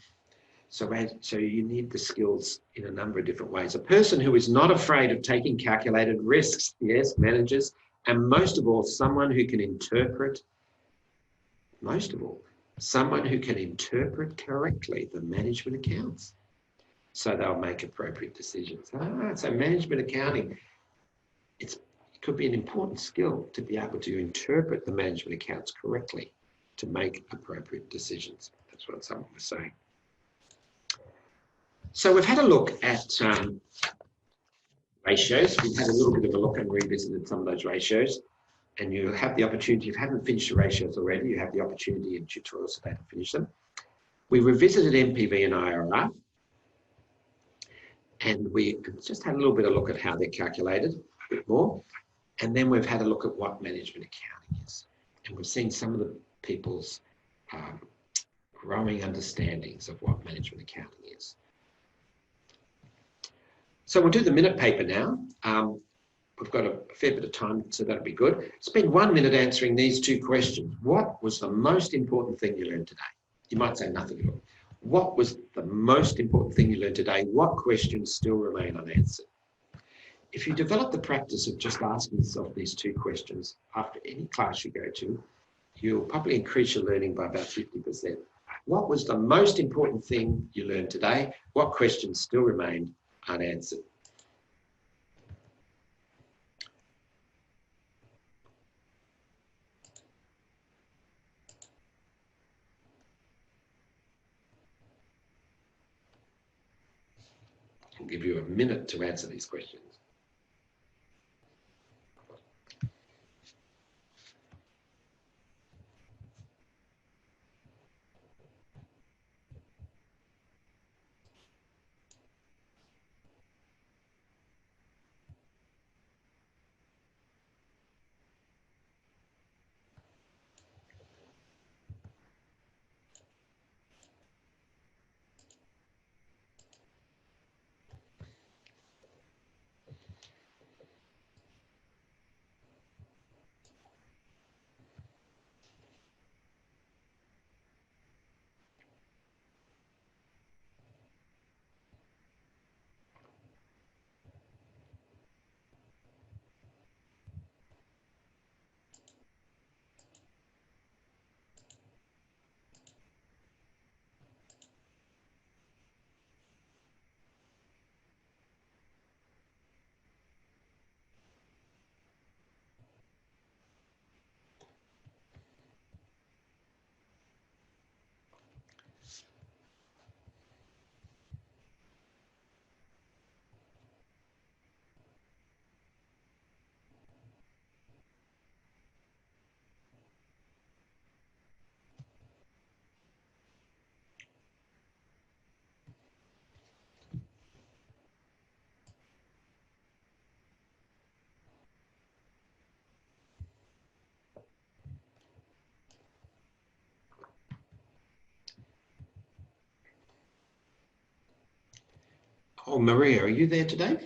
So you need the skills in a number of different ways. A person who is not afraid of taking calculated risks, yes, managers, and most of all, someone who can interpret, correctly the management accounts, so they'll make appropriate decisions. So management accounting, it could be an important skill to be able to interpret the management accounts correctly to make appropriate decisions. That's what someone was saying. So we've had a look at ratios. We've had a little bit of a look and revisited some of those ratios. And you'll have the opportunity, if you haven't finished the ratios already, you have the opportunity in tutorials today to finish them. We revisited NPV and IRR. And we just had a little bit of a look at how they're calculated a bit more. And then we've had a look at what management accounting is. And we've seen some of the people's growing understandings of what management accounting is. So we'll do the minute paper now. We've got a fair bit of time, so that'll be good. Spend 1 minute answering these two questions. What was the most important thing you learned today? You might say nothing at all. What was the most important thing you learned today? What questions still remain unanswered? If you develop the practice of just asking yourself these two questions after any class you go to, you'll probably increase your learning by about 50%. What was the most important thing you learned today? What questions still remain unanswered? I'll give you a minute to answer these questions. Oh, Maria, are you there today?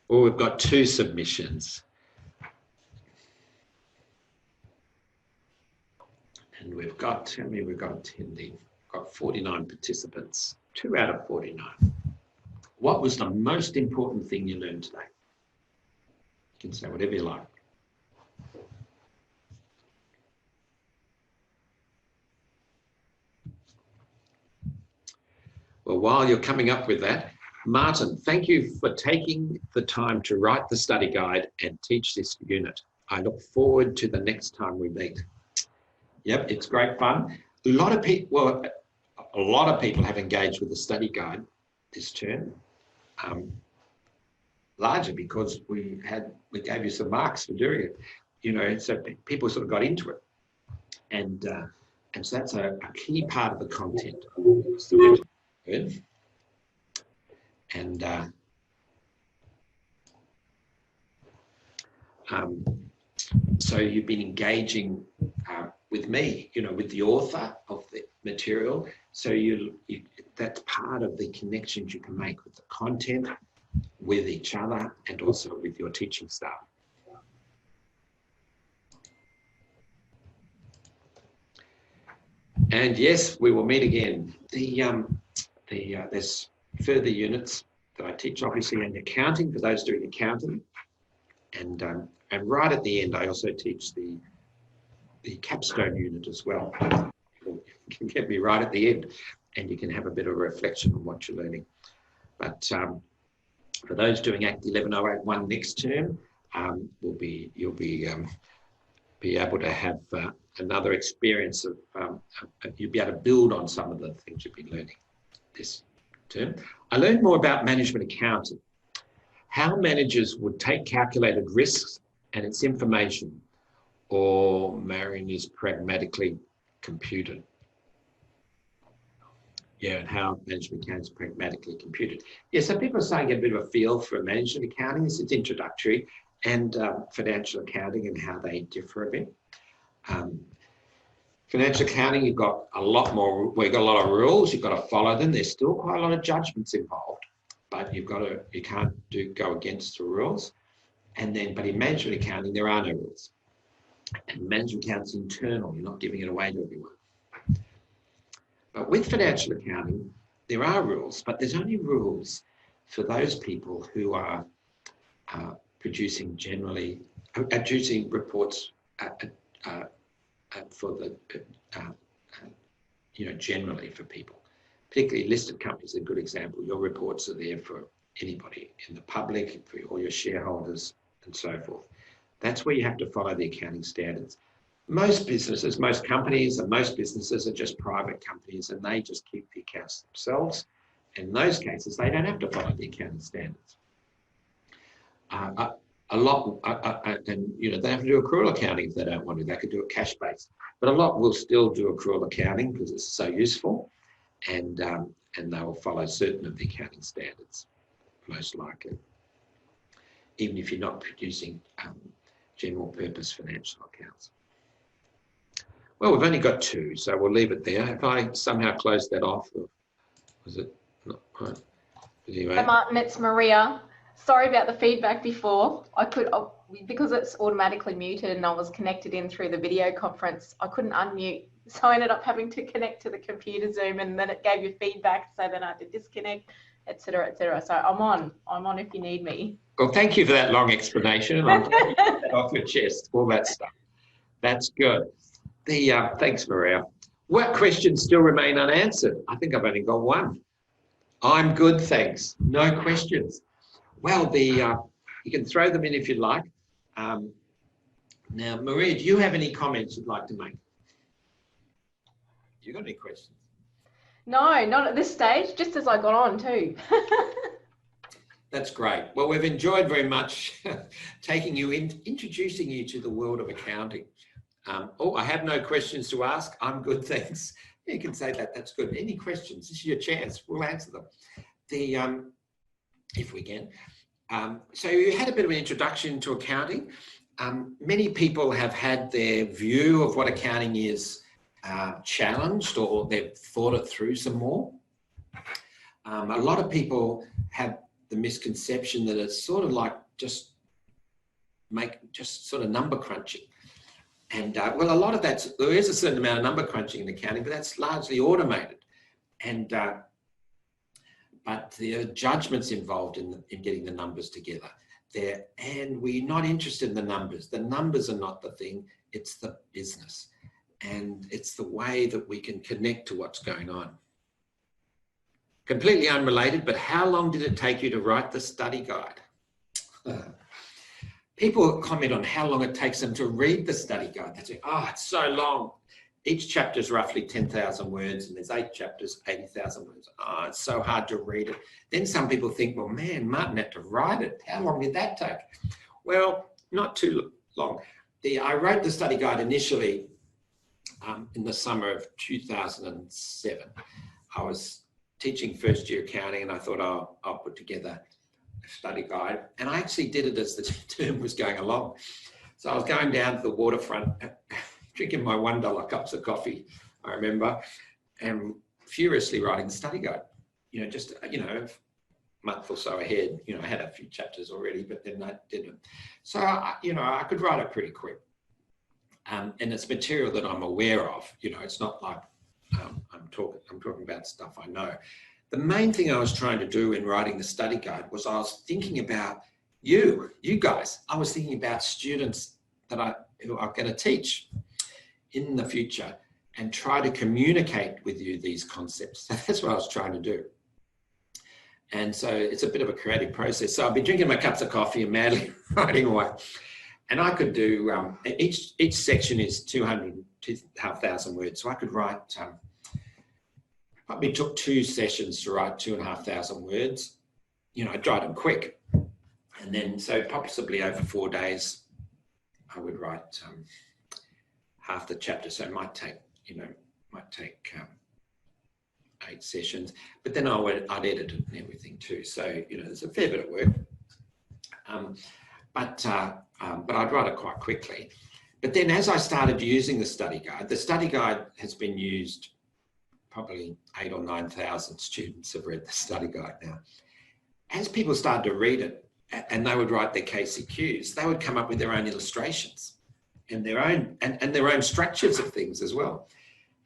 Well, we've got 2 submissions. And we've got, how many we've got attending? We've got 49 participants, 2 out of 49. What was the most important thing you learned today? You can say whatever you like. Well, while you're coming up with that, Martin, thank you for taking the time to write the study guide and teach this unit. I look forward to the next time we meet. Yep, it's great fun. A lot of people have engaged with the study guide this term, largely because we gave you some marks for doing it. You know, so people sort of got into it, and so that's a key part of the content. And so you've been engaging with me, you know, with the author of the material. So that's part of the connections you can make with the content, with each other, and also with your teaching staff. And yes, we will meet again. There's further units that I teach, obviously, in accounting for those doing accounting, and right at the end, I also teach the capstone unit as well. You can get me right at the end, and you can have a bit of a reflection on what you're learning. But for those doing Act 11081 next term, you'll be able to have another experience of, you'll be able to build on some of the things you've been learning this term. I learned more about management accounting, how managers would take calculated risks and its information, or Marion is pragmatically computed. Yeah, and how management accounting is pragmatically computed. Yeah, so people are starting to get a bit of a feel for management accounting. It's introductory, and financial accounting and how they differ a bit. Financial accounting, you've got a lot more, well, you've got a lot of rules, you've got to follow them. There's still quite a lot of judgments involved, but you can't go against the rules. And then, but in management accounting, there are no rules. And management account's internal, you're not giving it away to everyone. But with financial accounting, there are rules, but there's only rules for those people who are producing reports for the, generally for people. Particularly listed companies are a good example. Your reports are there for anybody in the public, for all your shareholders and so forth. That's where you have to follow the accounting standards. Most businesses, most companies and most businesses are just private companies, and they just keep the accounts themselves. In those cases, they don't have to follow the accounting standards. They have to do accrual accounting if they don't want to. They could do it cash-based, but a lot will still do accrual accounting because it's so useful, and they will follow certain of the accounting standards, most likely, even if you're not producing general purpose financial accounts. Well, we've only got 2, so we'll leave it there. If I somehow closed that off, or was it not right? Anyway. Hi Martin, it's Maria. Sorry about the feedback before. Because it's automatically muted and I was connected in through the video conference, I couldn't unmute. So I ended up having to connect to the computer Zoom, and then it gave you feedback. So then I had to disconnect, etc., etc. So I'm on if you need me. Well, thank you for that long explanation. And I'm glad you got that off your chest, all that stuff. That's good. Thanks, Maria. What questions still remain unanswered? I think I've only got one. I'm good, thanks. No questions. Well, you can throw them in if you'd like. Now, Maria, do you have any comments you'd like to make? You got any questions? No, not at this stage, just as I got on too. That's great. Well, we've enjoyed very much introducing you to the world of accounting. I have no questions to ask. I'm good, thanks. You can say that, that's good. Any questions? This is your chance, we'll answer them. If we can. So you had a bit of an introduction to accounting. Many people have had their view of what accounting is challenged, or they've thought it through some more. A lot of people have the misconception that it's sort of like just sort of number crunching. And well, a lot of there is a certain amount of number crunching in accounting, but that's largely automated. And but there are judgments involved in getting the numbers together there, and we're not interested in the numbers. The numbers are not the thing, it's the business. And it's the way that we can connect to what's going on. Completely unrelated, but how long did it take you to write the study guide? People comment on how long it takes them to read the study guide. They say, oh, it's so long. Each chapter is roughly 10,000 words, and there's 8 chapters, 80,000 words. Oh, it's so hard to read it. Then some people think, well, man, Martin had to write it. How long did that take? Well, not too long. I wrote the study guide initially in the summer of 2007. I was teaching first year accounting, and I thought, oh, I'll put together a study guide. And I actually did it as the term was going along. So I was going down to the waterfront, drinking my $1 cups of coffee, I remember, and furiously writing the study guide. You know, just, you know, a month or so ahead. You know, I had a few chapters already, but then I didn't. So, you know, I could write it pretty quick. And it's material that I'm aware of. You know, it's not like I'm talking about stuff I know. The main thing I was trying to do in writing the study guide was I was thinking about you guys. I was thinking about students who I'm going to teach in the future and try to communicate with you these concepts. So that's what I was trying to do. And so it's a bit of a creative process. So I've been drinking my cups of coffee and madly writing away. And I could do, each section is 2,500 words. So I could write, probably took 2 sessions to write 2,500 words. You know, I'd write them quick. And then, so possibly over 4 days, I would write half the chapter. So it might take, you know, 8 sessions. But then I'd edit it and everything too. So, you know, there's a fair bit of work. But I'd write it quite quickly. But then as I started using the study guide has been used, probably 8,000 or 9,000 students have read the study guide now. As people started to read it and they would write their KCQs, they would come up with their own illustrations and their own structures of things as well.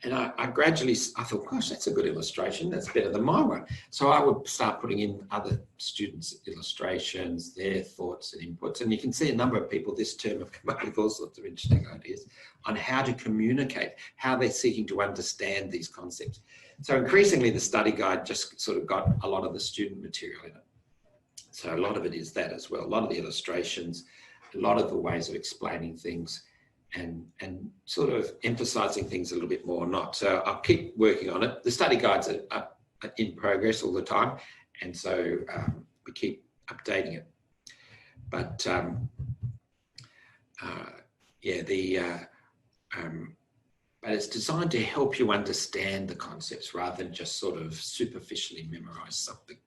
And I gradually thought, gosh, that's a good illustration. That's better than my one. So I would start putting in other students' illustrations, their thoughts and inputs. And you can see a number of people this term have come up with all sorts of interesting ideas on how to communicate, how they're seeking to understand these concepts. So increasingly, the study guide just sort of got a lot of the student material in it. So a lot of it is that as well. A lot of the illustrations, a lot of the ways of explaining things, and sort of emphasising things a little bit more or not. So I'll keep working on it. The study guides are in progress all the time, and so we keep updating it. But but it's designed to help you understand the concepts rather than just sort of superficially memorise something.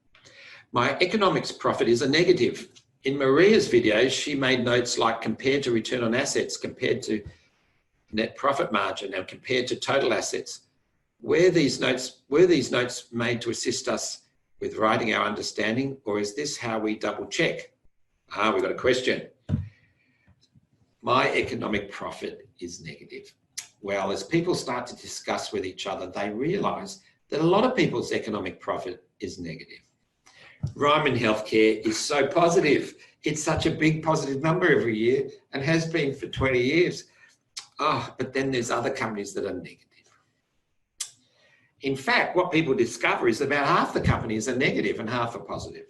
My economics profit is a negative. In Maria's videos, she made notes like compared to return on assets, compared to net profit margin, and compared to total assets. Were these notes made to assist us with writing our understanding, or is this how we double check? We've got a question. My economic profit is negative. Well, as people start to discuss with each other, they realise that a lot of people's economic profit is negative. Ryman Healthcare is so positive. It's such a big positive number every year and has been for 20 years. But then there's other companies that are negative. In fact, what people discover is about half the companies are negative and half are positive.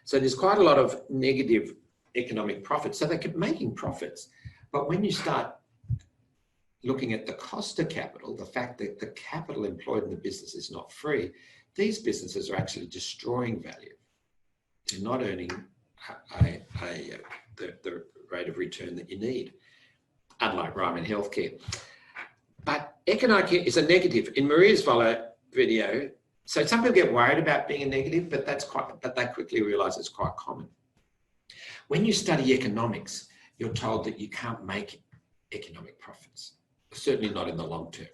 So there's quite a lot of negative economic profits. So they're making profits. But when you start looking at the cost of capital, the fact that the capital employed in the business is not free, these businesses are actually destroying value. They're not earning the rate of return that you need, unlike Ryman Healthcare. But economic is a negative. In Maria's video, so some people get worried about being a negative, but they quickly realise it's quite common. When you study economics, you're told that you can't make economic profits, certainly not in the long term,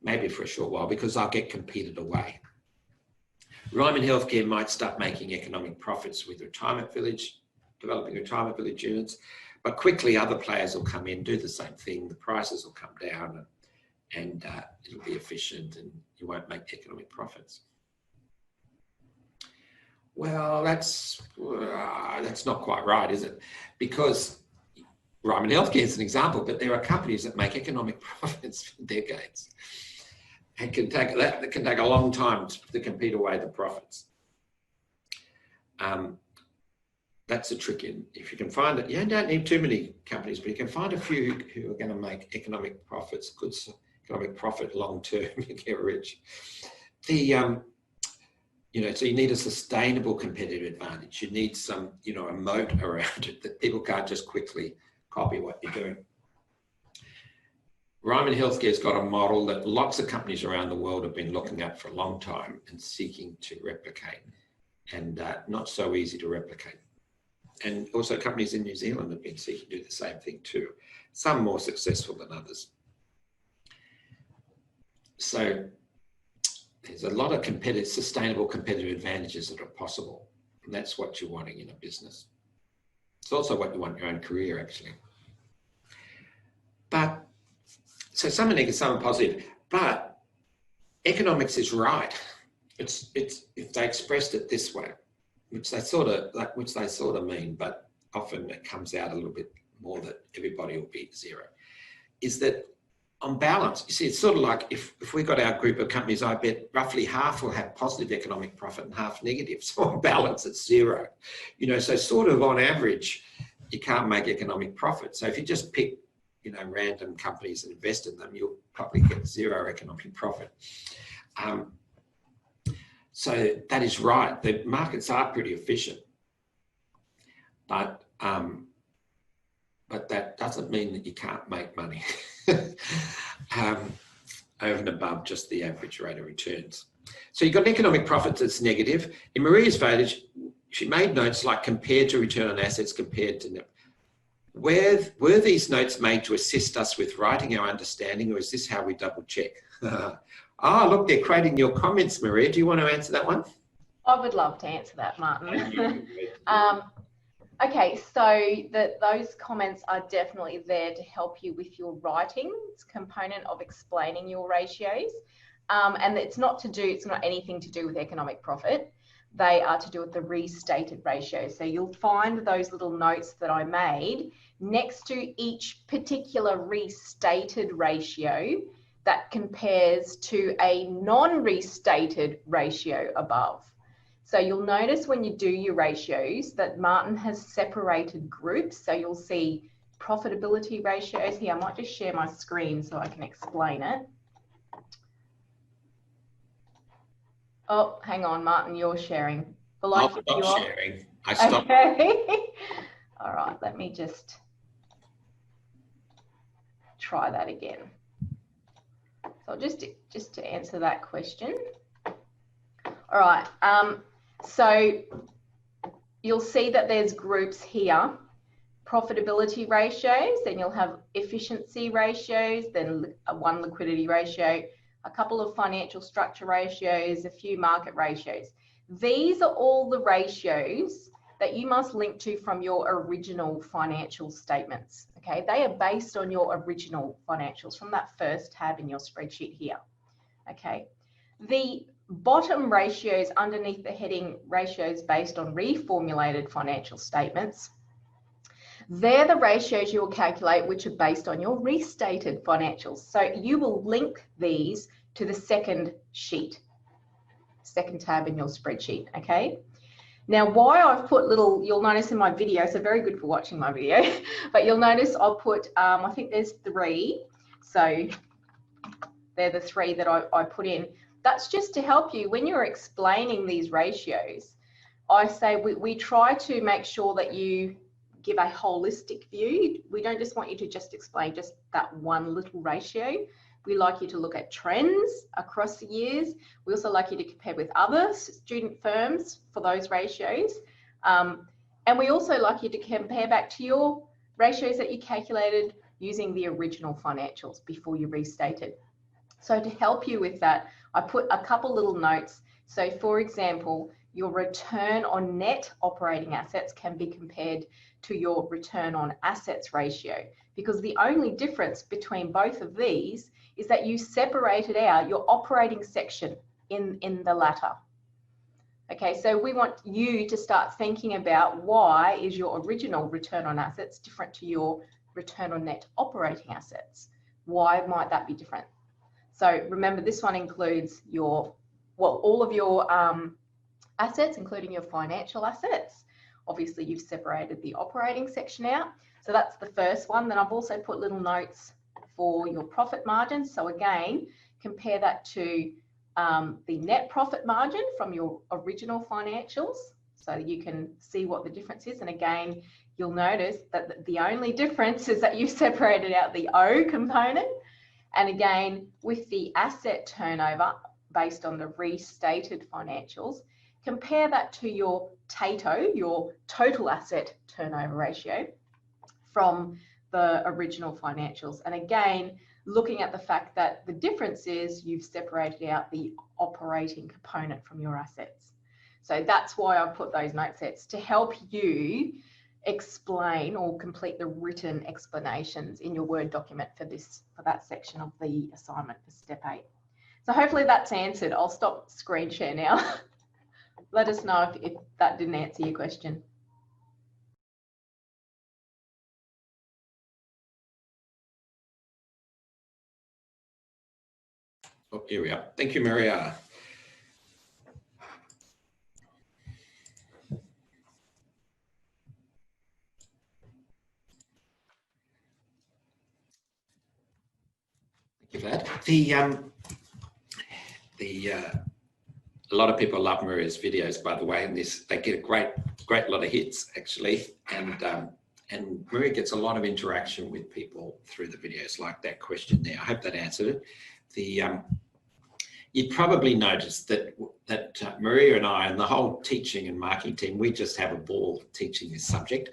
maybe for a short while, because they'll get competed away. Ryman Healthcare might start making economic profits with developing retirement village units, but quickly other players will come in, do the same thing, the prices will come down, and it'll be efficient and you won't make economic profits. Well, that's not quite right, is it? Because Ryman Healthcare is an example, but there are companies that make economic profits for decades. And that can take a long time to compete away the profits. That's a trick if you can find it. You don't need too many companies, but you can find a few who are going to make economic profits, good economic profit long term. You get rich. So you need a sustainable competitive advantage. You need some, a moat around it that people can't just quickly copy what you're doing. Ryman Healthcare's got a model that lots of companies around the world have been looking at for a long time and seeking to replicate, and not so easy to replicate. And also companies in New Zealand have been seeking to do the same thing too, some more successful than others. So there's a lot of sustainable competitive advantages that are possible, and that's what you're wanting in a business. It's also what you want in your own career, actually. But so some are negative, some are positive, but economics is right. It's if they expressed it this way, which they sort of mean, but often it comes out a little bit more that everybody will be zero, is that on balance, you see, it's sort of like if we got our group of companies, I bet roughly half will have positive economic profit and half negative. So on balance, it's zero. So sort of on average, you can't make economic profit. So if you just pick, random companies and invest in them, you'll probably get zero economic profit. So that is right. The markets are pretty efficient, but that doesn't mean that you can't make money over and above just the average rate of returns. So you've got an economic profit that's negative. In Maria's vote, she made notes like compared to return on assets, compared to net. Were these notes made to assist us with writing our understanding, or is this how we double check? Oh, look, they're creating your comments, Maria. Do you want to answer that one? I would love to answer that, Martin. Okay, so those comments are definitely there to help you with your writing. It's a component of explaining your ratios. And it's not anything to do with economic profit. They are to do with the restated ratio. So you'll find those little notes that I made next to each particular restated ratio that compares to a non-restated ratio above. So you'll notice when you do your ratios that Martin has separated groups. So you'll see profitability ratios here. I might just share my screen so I can explain it. Oh, hang on, Martin, you're sharing. I'll stop sharing. I stopped. Okay. All right, let me just try that again. So just to answer that question. All right, so you'll see that there's groups here, profitability ratios, then you'll have efficiency ratios, then one liquidity ratio, a couple of financial structure ratios, a few market ratios. These are all the ratios that you must link to from your original financial statements. Okay, they are based on your original financials from that first tab in your spreadsheet here. Okay, the bottom ratios underneath the heading ratios based on reformulated financial statements, they're the ratios you will calculate which are based on your restated financials. So you will link these to the second sheet, second tab in your spreadsheet, okay? Now, why I've put little, you'll notice in my video, so very good for watching my video, but you'll notice I'll put, I think there's 3. So they're the 3 that I put in. That's just to help you when you're explaining these ratios. I say we try to make sure that you give a holistic view. We don't just want you to just explain just that one little ratio. We like you to look at trends across the years. We also like you to compare with other student firms for those ratios. And we also like you to compare back to your ratios that you calculated using the original financials before you restated. So to help you with that, I put a couple little notes. So for example, your return on net operating assets can be compared to your return on assets ratio, because the only difference between both of these is that you separated out your operating section in the latter. Okay, so we want you to start thinking about why is your original return on assets different to your return on net operating assets? Why might that be different? So remember, this one includes your, well, all of your assets, including your financial assets. Obviously, you've separated the operating section out. So that's the first one. Then I've also put little notes for your profit margin. So again, compare that to the net profit margin from your original financials, so that you can see what the difference is. And again, you'll notice that the only difference is that you separated out the O component. And again, with the asset turnover based on the restated financials, compare that to your TATO, your total asset turnover ratio, from the original financials. And again, looking at the fact that the difference is you've separated out the operating component from your assets. So that's why I've put those note sets, to help you explain or complete the written explanations in your Word document for that section of the assignment for step 8. So hopefully that's answered. I'll stop screen share now. Let us know if that didn't answer your question. Oh, here we are. Thank you, Maria. Thank you for that. A lot of people love Maria's videos, by the way, and they get a great lot of hits actually, and Maria gets a lot of interaction with people through the videos, like that question there. I hope that answered it. You probably noticed that Maria and I and the whole teaching and marketing team, we just have a ball teaching this subject.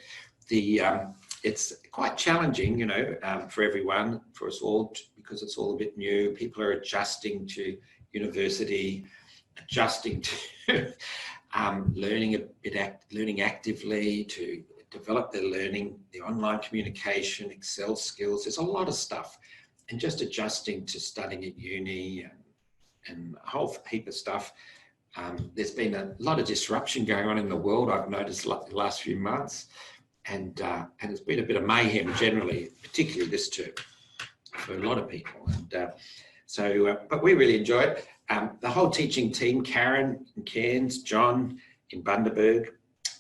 It's quite challenging, you know, for everyone, for us all, because it's all a bit new. People are adjusting to university, adjusting to learning actively, to develop their learning, the online communication, Excel skills. There's a lot of stuff, and just adjusting to studying at uni and a whole heap of stuff. There's been a lot of disruption going on in the world, I've noticed, like the last few months, and it's been a bit of mayhem generally, particularly this term for a lot of people. And but we really enjoy it. The whole teaching team, Karen in Cairns, John in Bundaberg,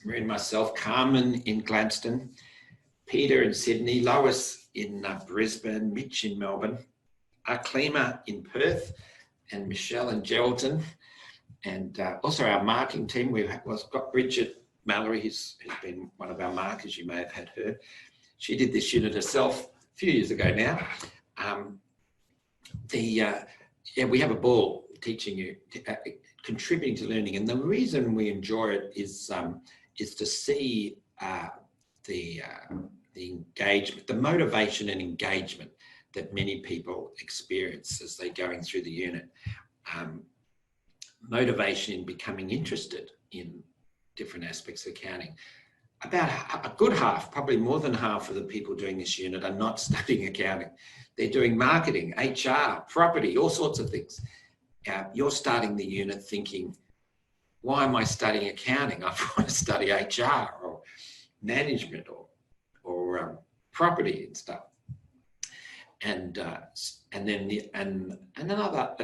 Maria and myself, Carmen in Gladstone, Peter in Sydney, Lois in Brisbane, Mitch in Melbourne, Arklima in Perth, and Michelle in Geraldton, and also our marketing team. We've got Bridget Mallory, who's been one of our markers. You may have had her. She did this unit herself a few years ago now. Yeah, we have a ball teaching you, contributing to learning, and the reason we enjoy it is to see the engagement, the motivation and engagement that many people experience as they're going through the unit. Motivation in becoming interested in different aspects of accounting. About a good half, probably more than half of the people doing this unit are not studying accounting. They're doing marketing, HR, property, all sorts of things. You're starting the unit thinking, why am I studying accounting? I want to study HR or management or property and stuff. And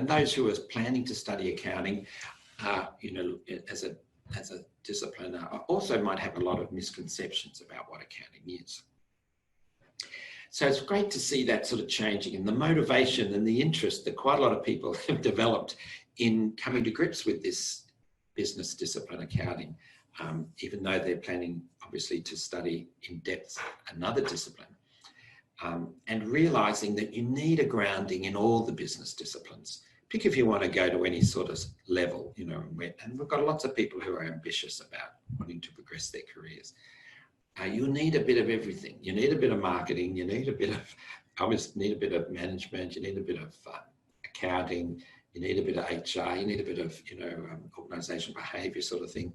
those who are planning to study accounting, you know, as a discipline, also might have a lot of misconceptions about what accounting is. So it's great to see that sort of changing, and the motivation and the interest that quite a lot of people have developed in coming to grips with this business discipline accounting, even though they're planning obviously to study in depth another discipline. and realizing that you need a grounding in all the business disciplines. Pick if you want to go to any sort of level, you know, and we've got lots of people who are ambitious about wanting to progress their careers. You need a bit of everything. You need a bit of marketing. You need a bit of, obviously, need a bit of management. You need a bit of accounting. You need a bit of HR. You need a bit of, you know, organizational behavior sort of thing.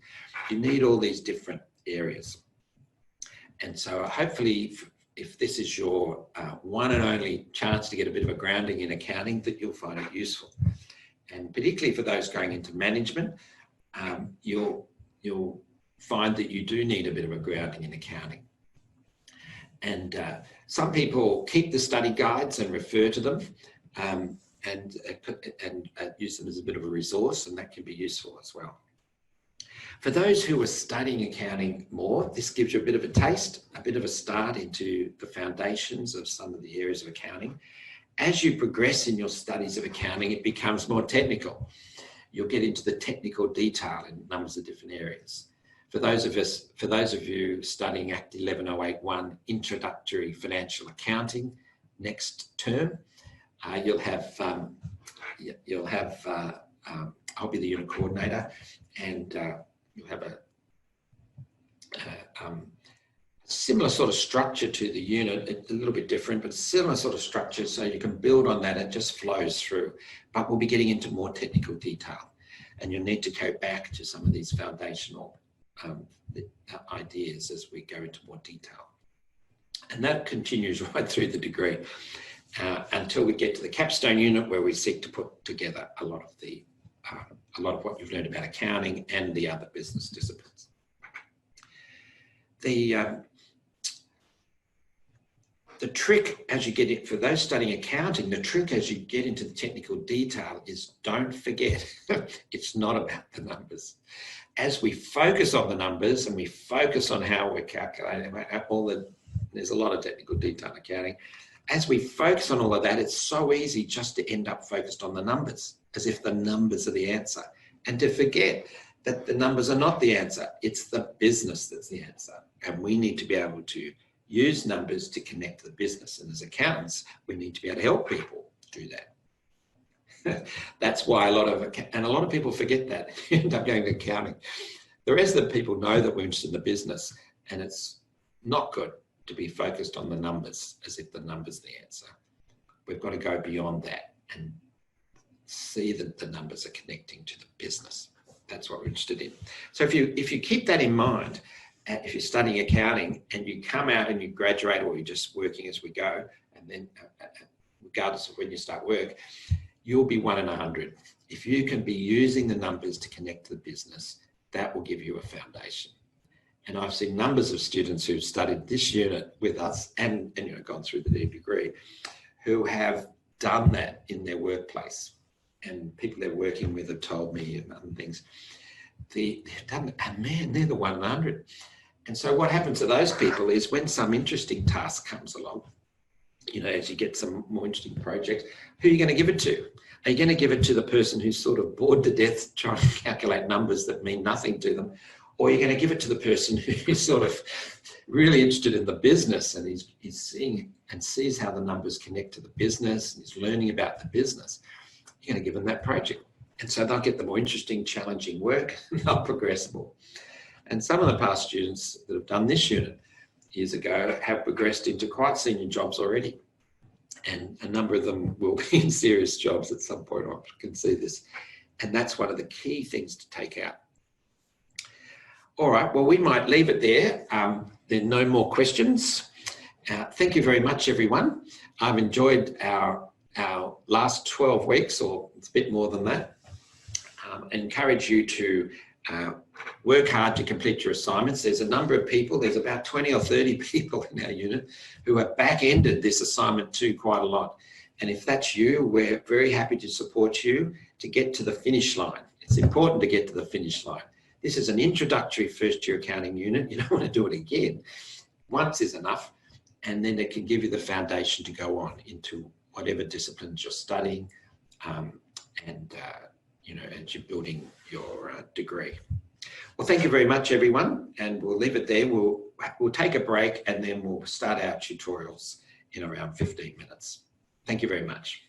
You need all these different areas. And so hopefully, if this is your one and only chance to get a bit of a grounding in accounting, that you'll find it useful. And particularly for those going into management, you'll find that you do need a bit of a grounding in accounting. And some people keep the study guides and refer to them and use them as a bit of a resource, and that can be useful as well. For those who are studying accounting more, this gives you a bit of a taste, a bit of a start into the foundations of some of the areas of accounting. As you progress in your studies of accounting, it becomes more technical. You'll get into the technical detail in numbers of different areas. For those of you studying Act 11081, Introductory Financial Accounting, next term, I'll be the unit coordinator, and you'll have a similar sort of structure to the unit, a little bit different, but similar sort of structure, so you can build on that. It just flows through, but we'll be getting into more technical detail, and you'll need to go back to some of these foundational ideas as we go into more detail. And that continues right through the degree until we get to the capstone unit, where we seek to put together a lot of what you've learned about accounting and the other business disciplines. The trick as you get it, for those studying accounting, the trick as you get into the technical detail is, don't forget, it's not about the numbers. As we focus on the numbers and we focus on how we're calculating, there's a lot of technical detail in accounting. As we focus on all of that, it's so easy just to end up focused on the numbers, as if the numbers are the answer, and to forget that the numbers are not the answer. It's the business that's the answer. And we need to be able to use numbers to connect to the business. And as accountants, we need to be able to help people do that. That's why a lot of people forget that, end up going to accounting. The rest of the people know that we're interested in the business, and it's not good to be focused on the numbers as if the numbers are the answer. We've got to go beyond that and see that the numbers are connecting to the business. That's what we're interested in. So if you keep that in mind, if you're studying accounting and you come out and you graduate, or you're just working as we go, and then regardless of when you start work, you'll be 1 in 100. If you can be using the numbers to connect to the business, that will give you a foundation. And I've seen numbers of students who've studied this unit with us and gone through the degree, who have done that in their workplace. And people they're working with have told me and other things, they've done it, and man, they're the 1 in 100. And so what happens to those people is, when some interesting task comes along, as you get some more interesting projects, who are you going to give it to? Are you going to give it to the person who's sort of bored to death trying to calculate numbers that mean nothing to them? Or are you going to give it to the person who's sort of really interested in the business, and he's seeing and sees how the numbers connect to the business, and he's learning about the business? You're going to give them that project. And so they'll get the more interesting, challenging work, and they'll progress more. And some of the past students that have done this unit years ago have progressed into quite senior jobs already. And a number of them will be in serious jobs at some point. I can see this. And that's one of the key things to take out. All right, well, we might leave it there. There are no more questions. Thank you very much, everyone. I've enjoyed our last 12 weeks, or it's a bit more than that. Encourage you to work hard to complete your assignments. There's a number of people, there's about 20 or 30 people in our unit who have back-ended this assignment too quite a lot. And if that's you, we're very happy to support you to get to the finish line. It's important to get to the finish line. This is an introductory first-year accounting unit. You don't want to do it again. Once is enough, and then it can give you the foundation to go on into whatever disciplines you're studying, as you're building your degree. Well, thank you very much, everyone, and we'll leave it there. We'll take a break, and then we'll start our tutorials in around 15 minutes. Thank you very much.